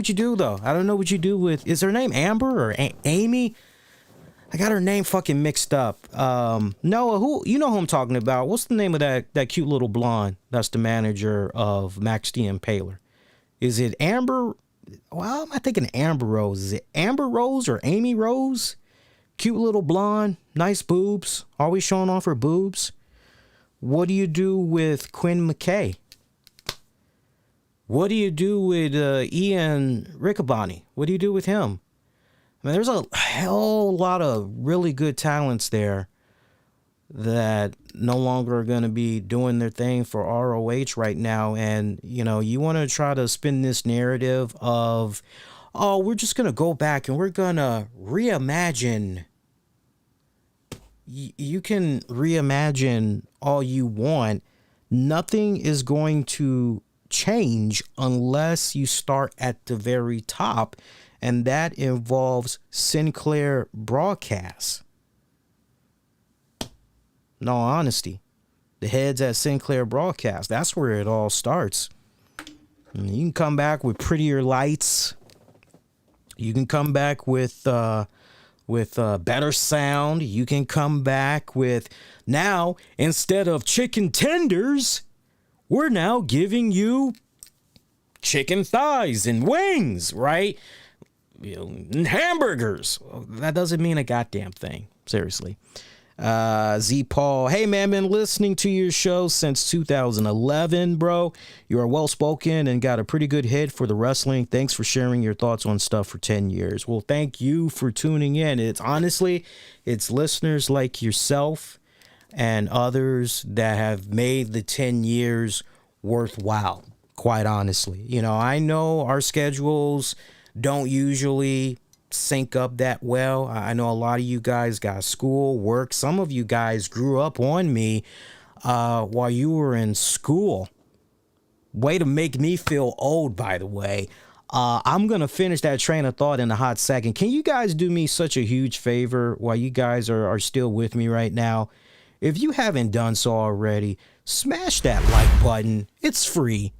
you do though. I don't know what you do with, is her name Amber or Amy? I got her name fucking mixed up. Noah, who I'm talking about? What's the name of that cute little blonde that's the manager of Max the Impaler? Is it Amber? Well, I'm thinking Amber Rose. Is it Amber Rose or Amy Rose? Cute little blonde, nice boobs, always showing off her boobs. What do you do with Quinn McKay? What do you do with Ian Riccaboni? What do you do with him? I mean, there's a hell lot of really good talents there that no longer are going to be doing their thing for ROH right now. And, you know, you want to try to spin this narrative of, oh, we're just going to go back and we're going to reimagine. You can reimagine all you want. Nothing is going to change unless you start at the very top, and that involves Sinclair Broadcast. in all honesty. The heads at Sinclair Broadcast, that's where it all starts. And you can come back with prettier lights. You can come back with better sound. You can come back with, now, instead of chicken tenders, we're now giving you chicken thighs and wings, right? And hamburgers. That doesn't mean a goddamn thing. Seriously. Z Paul, hey man, been listening to your show since 2011, bro. You are well spoken and got a pretty good head for the wrestling. Thanks for sharing your thoughts on stuff for 10 years. Well, thank you for tuning in. It's honestly, it's listeners like yourself and others that have made the 10 years worthwhile, quite honestly. You know, I know our schedules don't usually sync up that well. I know a lot of you guys got school, work. Some of you guys grew up on me while you were in school. Way to make me feel old, by the way. I'm going to finish that train of thought in a hot second. Can you guys do me such a huge favor while you guys are still with me right now? If you haven't done so already, smash that like button. It's free.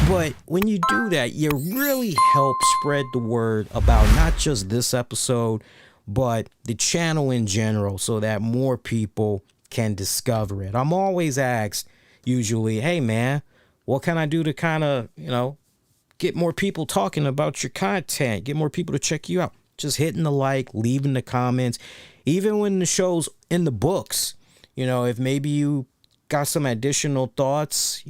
But when you do that, you really help spread the word about not just this episode, but the channel in general, so that more people can discover it. I'm always asked, usually, hey man, what can I do to kind of, get more people talking about your content, get more people to check you out? Just hitting the like, leaving the comments, even when the show's in the books. If maybe you got some additional thoughts,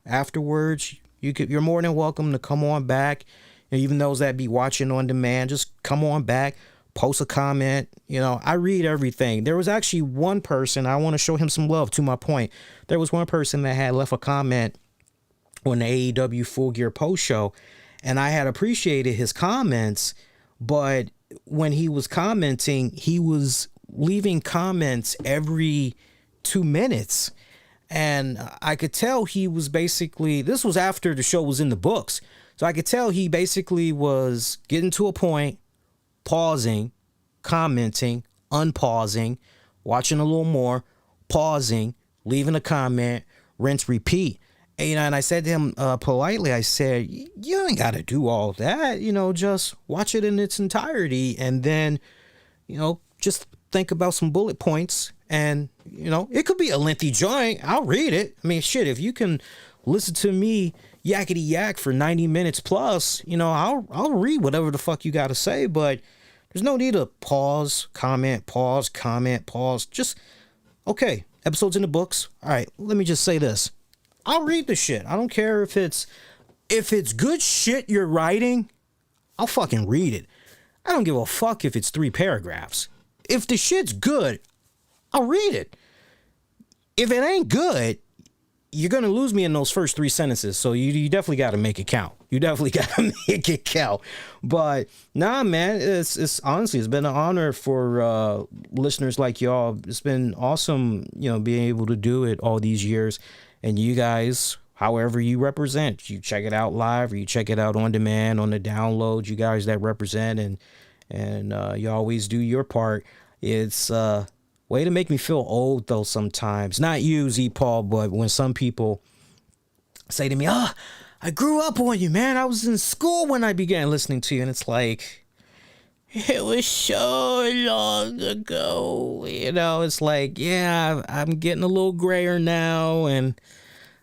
afterwards, you're more than welcome to come on back. Even those that be watching on demand, just come on back, post a comment. I read everything. There was actually one person, I want to show him some love, to my point. There was one person that had left a comment on the AEW Full Gear post show, and I had appreciated his comments, but when he was commenting, he was leaving comments every 2 minutes. And I could tell he was basically, this was after the show was in the books. So I could tell he basically was getting to a point, pausing, commenting, unpausing, watching a little more, pausing, leaving a comment, rinse, repeat. And I said to him politely, I said, you ain't got to do all that, just watch it in its entirety. And then, just think about some bullet points. And, it could be a lengthy joint. I'll read it. I mean, shit, if you can listen to me yakety yak for 90 minutes plus, I'll read whatever the fuck you got to say. But there's no need to pause, comment, pause. Just, okay, episodes in the books. All right, let me just say this. I'll read the shit. I don't care if it's good shit you're writing, I'll fucking read it. I don't give a fuck if it's 3 paragraphs. If the shit's good, I'll read it. If it ain't good, you're going to lose me in those first 3 sentences. So you definitely got to make it count. You definitely got to make it count. But nah, man, it's honestly, it's been an honor for listeners like y'all. It's been awesome, being able to do it all these years. And you guys, however you represent, you check it out live or you check it out on demand, on the download, you guys that represent and you always do your part. It's way to make me feel old, though, sometimes. Not you, Z Paul, but when some people say to me, I grew up on you, man. I was in school when I began listening to you. And it's like, it was so long ago. It's like, yeah, I'm getting a little grayer now, and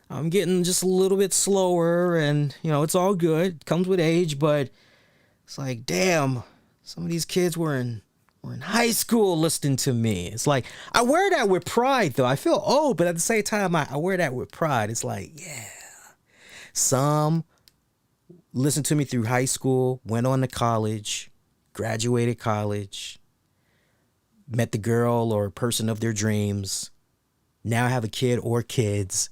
I'm getting just a little bit slower, and, it's all good. It comes with age, but it's like, damn, some of these kids were in high school listening to me. It's like, I wear that with pride, though. I feel old, but at the same time, I wear that with pride. It's like, yeah. Some listened to me through high school, went on to college, graduated college, met the girl or person of their dreams, now have a kid or kids.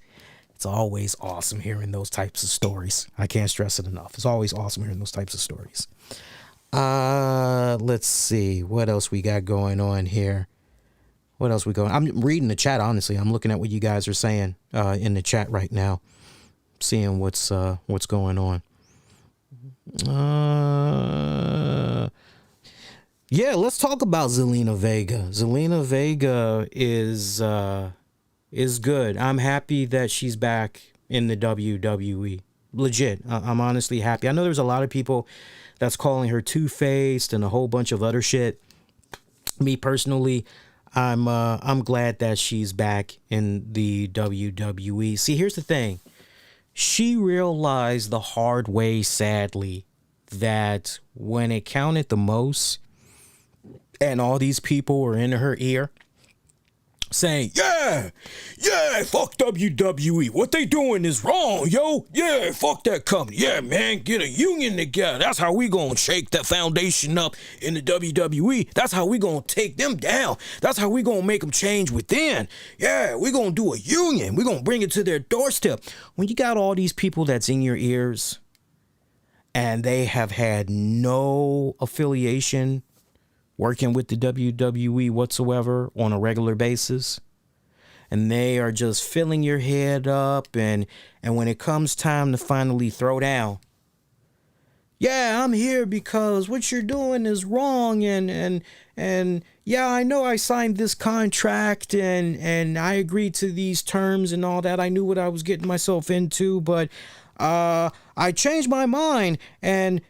It's always awesome hearing those types of stories. I can't stress it enough. It's always awesome hearing those types of stories. Let's see what else we got going on here. I'm reading the chat, honestly. I'm looking at what you guys are saying in the chat right now, seeing what's going on. Yeah, let's talk about Zelina Vega. Zelina Vega is is good. I'm happy that she's back in the WWE. Legit. I'm honestly happy. I know there's a lot of people that's calling her two-faced and a whole bunch of other shit. Me personally, I'm glad that she's back in the WWE. See, here's the thing. She realized the hard way, sadly, that when it counted the most and all these people were in her ear saying, yeah, fuck WWE. What they doing is wrong, yo. Yeah, fuck that company. Yeah, man, get a union together. That's how we gonna shake that foundation up in the WWE. That's how we gonna take them down. That's how we gonna make them change within. Yeah, we gonna do a union. We gonna bring it to their doorstep. When you got all these people that's in your ears and they have had no affiliation working with the WWE whatsoever on a regular basis, and they are just filling your head up, and when it comes time to finally throw down, yeah, I'm here because what you're doing is wrong, and yeah, I know I signed this contract and I agreed to these terms and all that. I knew what I was getting myself into, but I changed my mind, and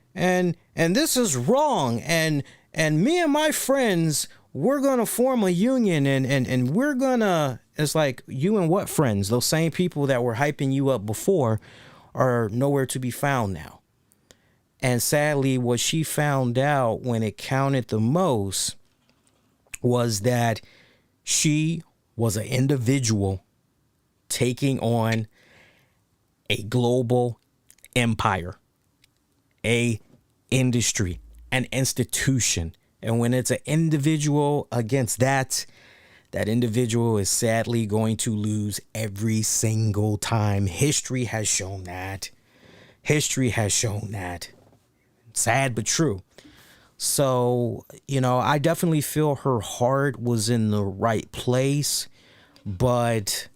this is wrong, and me and my friends, we're going to form a union, and we're going to, it's like, you and what friends? Those same people that were hyping you up before are nowhere to be found now. And sadly, what she found out when it counted the most was that she was an individual taking on a global empire, a industry, an institution. And when it's an individual against that individual is sadly going to lose every single time. History has shown that. Sad but true. So, I definitely feel her heart was in the right place. But,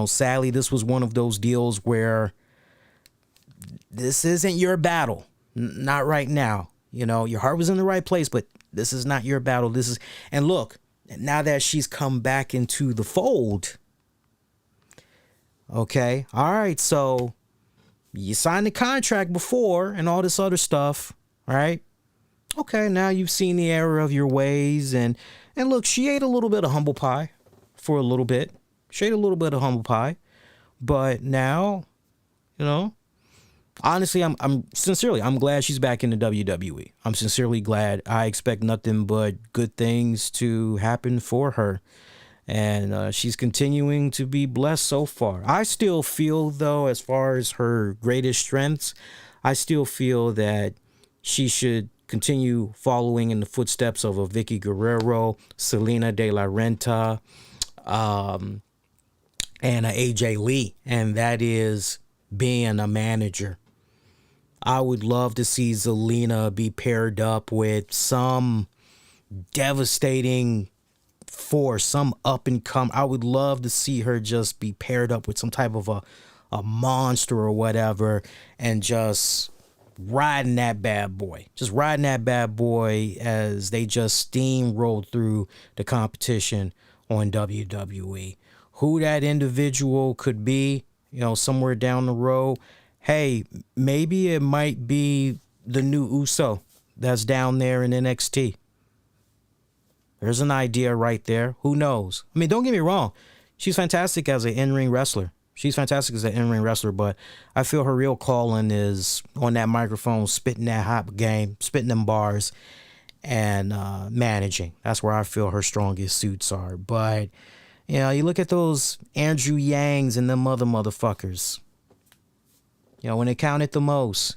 sadly, this was one of those deals where this isn't your battle. Not right now. Your heart was in the right place, but this is not your battle. And look, now that she's come back into the fold, okay, all right, so you signed the contract before and all this other stuff, all right? Okay, now you've seen the error of your ways, and look, she ate a little bit of humble pie for a little bit. She ate a little bit of humble pie, but now, honestly, I'm glad she's back in the WWE. I'm sincerely glad. I expect nothing but good things to happen for her. And she's continuing to be blessed so far. I still feel, though, as far as her greatest strengths, I still feel that she should continue following in the footsteps of a Vicky Guerrero, Selena De La Renta, and a AJ Lee. And that is being a manager. I would love to see Zelina be paired up with some devastating force, some up and come. I would love to see her just be paired up with some type of a monster or whatever, and just riding that bad boy. Just riding that bad boy as they just steamrolled through the competition on WWE. Who that individual could be, somewhere down the road, hey, maybe it might be the new Uso that's down there in NXT. There's an idea right there. Who knows? I mean, don't get me wrong. She's fantastic as an in-ring wrestler. But I feel her real calling is on that microphone, spitting that hot game, spitting them bars, and managing. That's where I feel her strongest suits are. But, you look at those Andrew Yangs and them other motherfuckers. When it counted the most,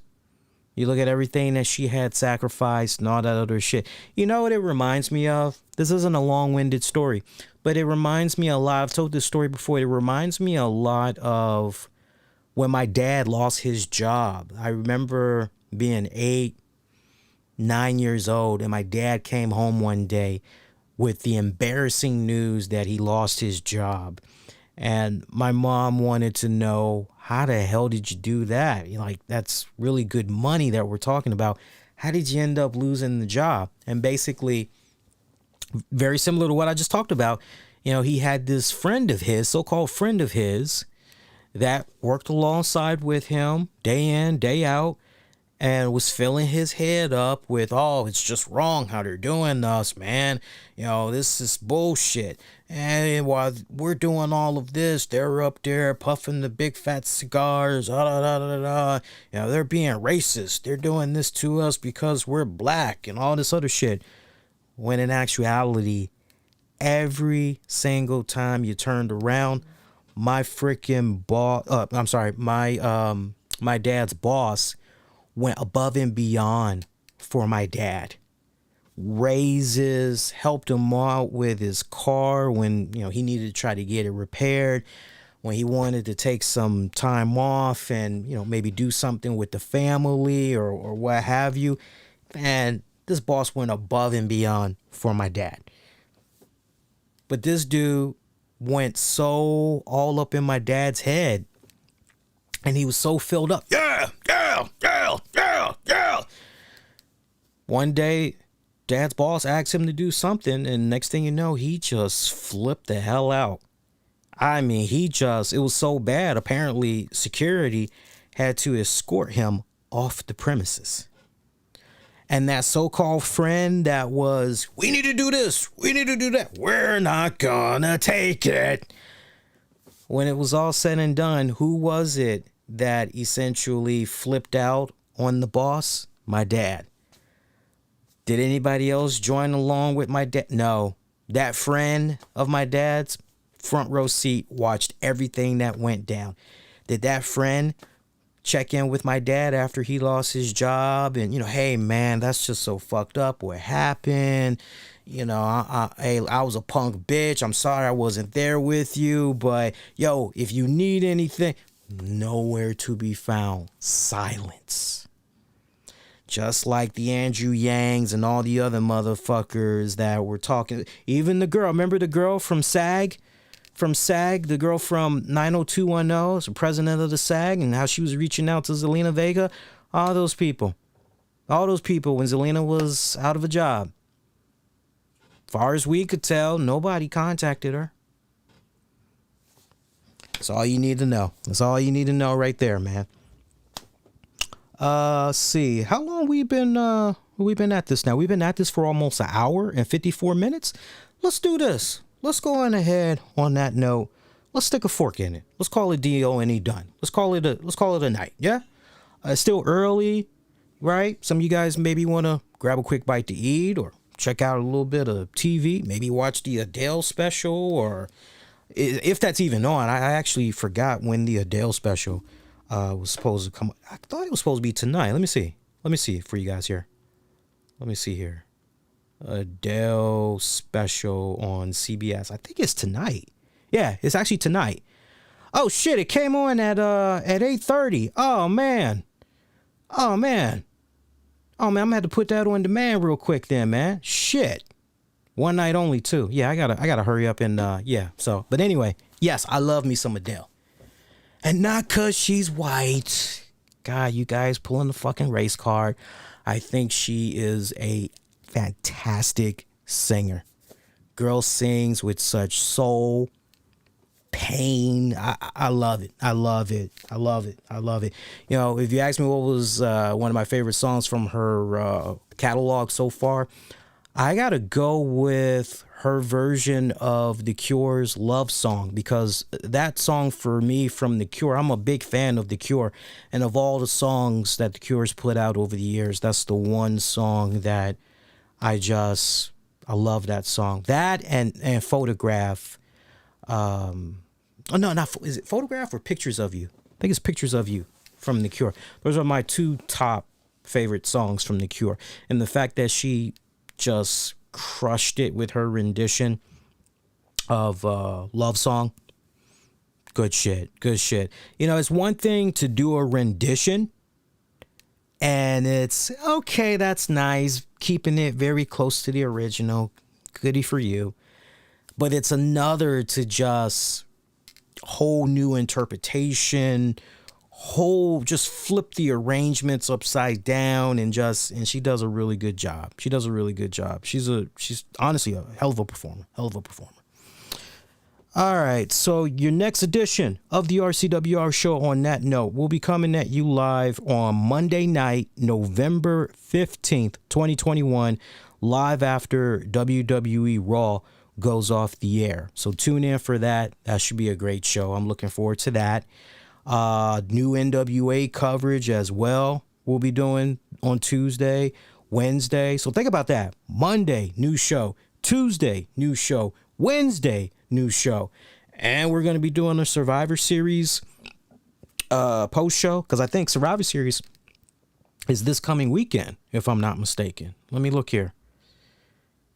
you look at everything that she had sacrificed and all that other shit. You know what it reminds me of? This isn't a long-winded story, but it reminds me a lot. I've told this story before. It reminds me a lot of when my dad lost his job. I remember being 8, 9 years old, and my dad came home one day with the embarrassing news that he lost his job. And my mom wanted to know, how the hell did you do that? That's really good money that we're talking about. How did you end up losing the job? And basically, very similar to what I just talked about, he had this friend of his, so-called friend of his, that worked alongside with him day in, day out, and was filling his head up with, oh, it's just wrong how they're doing us, man. This is bullshit. And while we're doing all of this, they're up there puffing the big fat cigars. They're being racist. They're doing this to us because we're black and all this other shit. When in actuality, every single time you turned around, my freaking boss, my dad's boss went above and beyond for my dad. Raises, helped him out with his car when, he needed to try to get it repaired, when he wanted to take some time off and, maybe do something with the family or what have you. And this boss went above and beyond for my dad. But this dude went so all up in my dad's head, and he was so filled up. Yeah. One day, dad's boss asked him to do something, and next thing you know, he just flipped the hell out. I mean, it was so bad, apparently security had to escort him off the premises. And that so-called friend that was, we need to do this, we need to do that, we're not gonna take it. When it was all said and done, who was it that essentially flipped out on the boss? My dad. Did anybody else join along with my dad? No. That friend of my dad's, front row seat, watched everything that went down. Did that friend check in with my dad after he lost his job and, hey, man, that's just so fucked up. What happened? I was a punk bitch. I'm sorry I wasn't there with you. But, yo, if you need anything, nowhere to be found. Silence. Just like the Andrew Yangs and all the other motherfuckers that were talking. Even the girl. Remember the girl from SAG? The girl from 90210, the president of the SAG, and how she was reaching out to Zelina Vega. All those people when Zelina was out of a job. Far as we could tell, nobody contacted her. That's all you need to know. That's all you need to know right there, man. See, how long we been at this now? We've been at this for almost an hour and 54 minutes. Let's do this. Let's go on ahead on that note. Let's stick a fork in it. Let's call it D-O-N-E done. Let's call it a night. Yeah. It's still early, right? Some of you guys maybe want to grab a quick bite to eat or check out a little bit of TV. Maybe watch the Adele special, or if that's even on. I actually forgot when the Adele special was supposed to come. I thought it was supposed to be tonight. Let me see for you guys here. Let me see here. Adele special on CBS. I think it's tonight. Yeah, it's actually tonight. Oh shit, it came on at 8:30. Oh man. I'm gonna have to put that on demand real quick then, man. Shit. One night only too. Yeah, I gotta hurry up and yeah. So, but anyway, yes, I love me some Adele. And not cause she's white. God, you guys pulling the fucking race card. I think she is a fantastic singer. Girl sings with such soul, pain. I love it. I love it. If you ask me what was one of my favorite songs from her catalog so far, I gotta go with her version of The Cure's Love Song, because that song for me from The Cure, I'm a big fan of The Cure, and of all the songs that The Cure's put out over the years, that's the one song that I love that song. That and Photograph. Is it Photograph or Pictures of You? I think it's Pictures of You from The Cure. Those are my two top favorite songs from The Cure. And the fact that she just crushed it with her rendition of Love Song. Good shit. It's one thing to do a rendition, and it's okay, that's nice, keeping it very close to the original. Goody for you. But it's another to just whole new interpretation, just flip the arrangements upside down, and she does a really good job. She's honestly a hell of a performer. All right, so your next edition of the RCWR show, on that note, will be coming at you live on Monday night, November 15th, 2021, live after WWE Raw goes off the air. So tune in for that. That should be a great show. I'm looking forward to that. New NWA coverage as well we'll be doing on Tuesday, Wednesday. So think about that. Monday, new show. Tuesday, new show. Wednesday, new show. And we're going to be doing a Survivor Series post show, because I think Survivor Series is this coming weekend, if I'm not mistaken. Let me look here.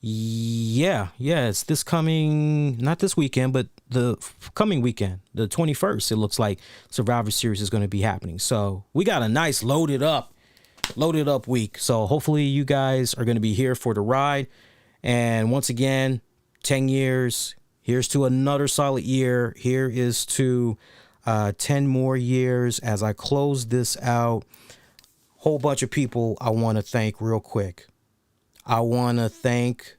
Yeah, it's this coming, not this weekend, but the coming weekend, the 21st. It looks like Survivor Series is going to be happening. So we got a nice loaded up week. So hopefully you guys are going to be here for the ride. And once again, 10 years. Here's to another solid year. Here is to 10 more years as I close this out. Whole bunch of people I want to thank real quick. I want to thank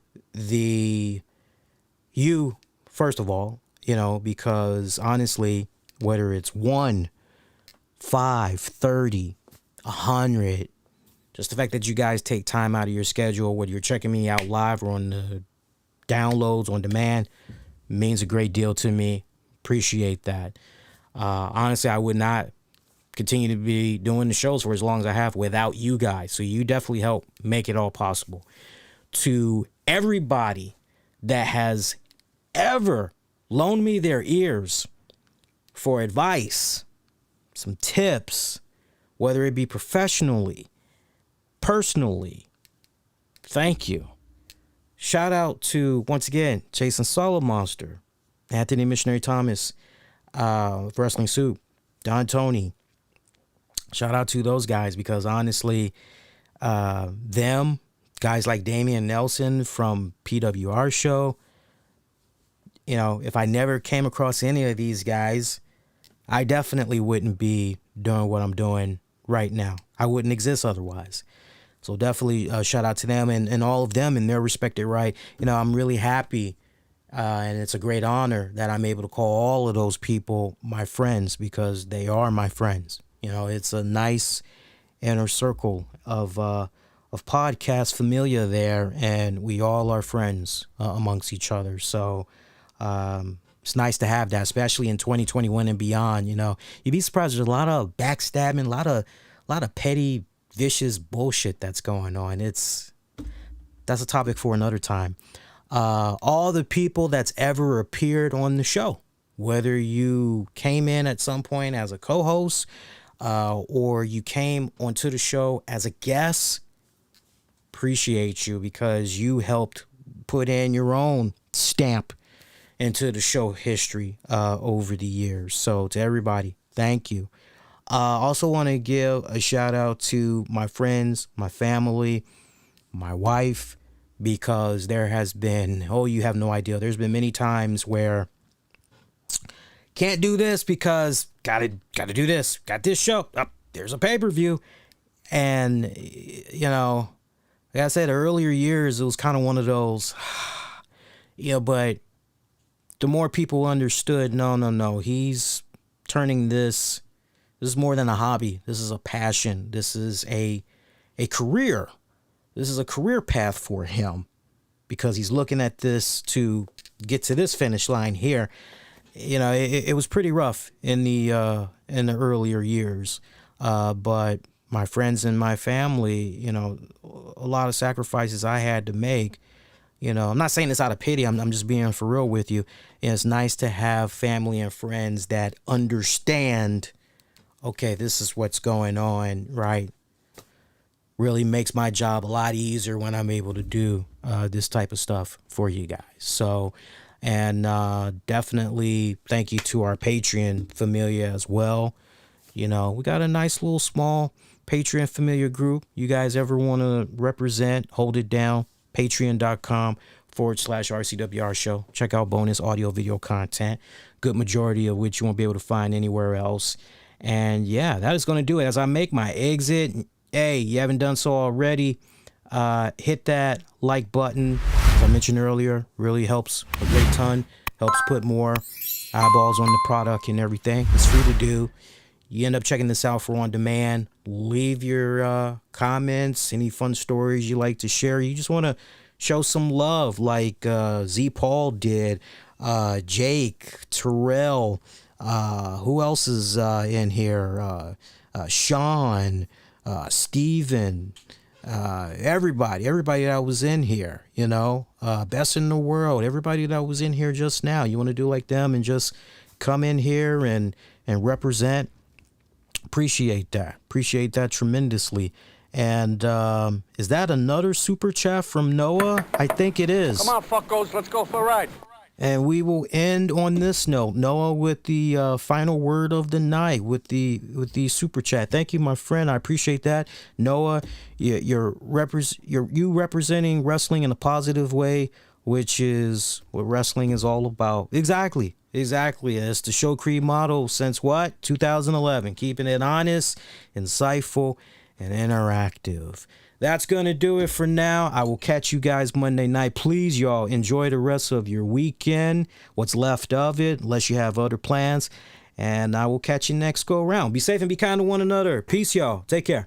you, first of all, because honestly, whether it's 1, 5, 30, 100, just the fact that you guys take time out of your schedule, whether you're checking me out live or on the downloads on demand, means a great deal to me. Appreciate that. Honestly, I would not continue to be doing the shows for as long as I have without you guys. So you definitely help make it all possible. To everybody that has ever loaned me their ears for advice, some tips, whether it be professionally, personally, thank you. Shout out to, once again, Jason Solid Monster, Anthony Missionary Thomas, Wrestling Soup, Don Tony. Shout out to those guys, because honestly, them, guys like Damian Nelson from PWR Show, if I never came across any of these guys, I definitely wouldn't be doing what I'm doing right now. I wouldn't exist otherwise. So definitely shout out to them and all of them in their respective right. I'm really happy, and it's a great honor that I'm able to call all of those people my friends, because they are my friends. It's a nice inner circle of podcast familia there, and we all are friends amongst each other. So it's nice to have that, especially in 2021 and beyond. You'd be surprised. There's a lot of backstabbing, a lot of petty, vicious bullshit that's going on. That's a topic for another time. All the people that's ever appeared on the show, whether you came in at some point as a co-host, or you came onto the show as a guest, appreciate you, because you helped put in your own stamp into the show history over the years. So to everybody, thank you. Also want to give a shout out to my friends, my family, my wife, because there has been, you have no idea. There's been many times where can't do this because gotta do this. Got this show. Oh, there's a pay-per-view. And, like I said, earlier years, it was kind of one of those, but the more people understood, no, he's turning this is more than a hobby. This is a passion. This is a career. This is a career path for him, because he's looking at this to get to this finish line here. It was pretty rough in the earlier years, but my friends and my family, a lot of sacrifices I had to make. I'm not saying this out of pity. I'm just being for real with you. And it's nice to have family and friends that understand, okay, this is what's going on, right? Really makes my job a lot easier when I'm able to do this type of stuff for you guys. So, and definitely thank you to our Patreon familia as well. We got a nice little small Patreon familiar group. You guys ever want to represent, hold it down, patreon.com/RCWR show. Check out bonus audio video content, good majority of which you won't be able to find anywhere else. And yeah, that is going to do it. As I make my exit, hey, you haven't done so already, hit that like button. As I mentioned earlier, really helps a great ton. helps put more eyeballs on the product and everything. It's free to do. You end up checking this out for on demand. Leave your comments, any fun stories you like to share. You just want to show some love like Z Paul did, Jake, Terrell, who else is in here? Sean, Steven, everybody that was in here, you know, best in the world, everybody that was in here just now. You want to do like them and just come in here and represent. Appreciate that tremendously. And is that another super chat from Noah? I think it is. Come on, fuckos, let's go for a ride. And we will end on this note, Noah, with the final word of the night, with the super chat. Thank you, my friend. I appreciate that, Noah. You're representing wrestling in a positive way, which is what wrestling is all about. Exactly. It's the Show Creed motto since what? 2011. Keeping it honest, insightful, and interactive. That's going to do it for now. I will catch you guys Monday night. Please, y'all, enjoy the rest of your weekend, what's left of it, unless you have other plans. And I will catch you next go around. Be safe and be kind to one another. Peace, y'all. Take care.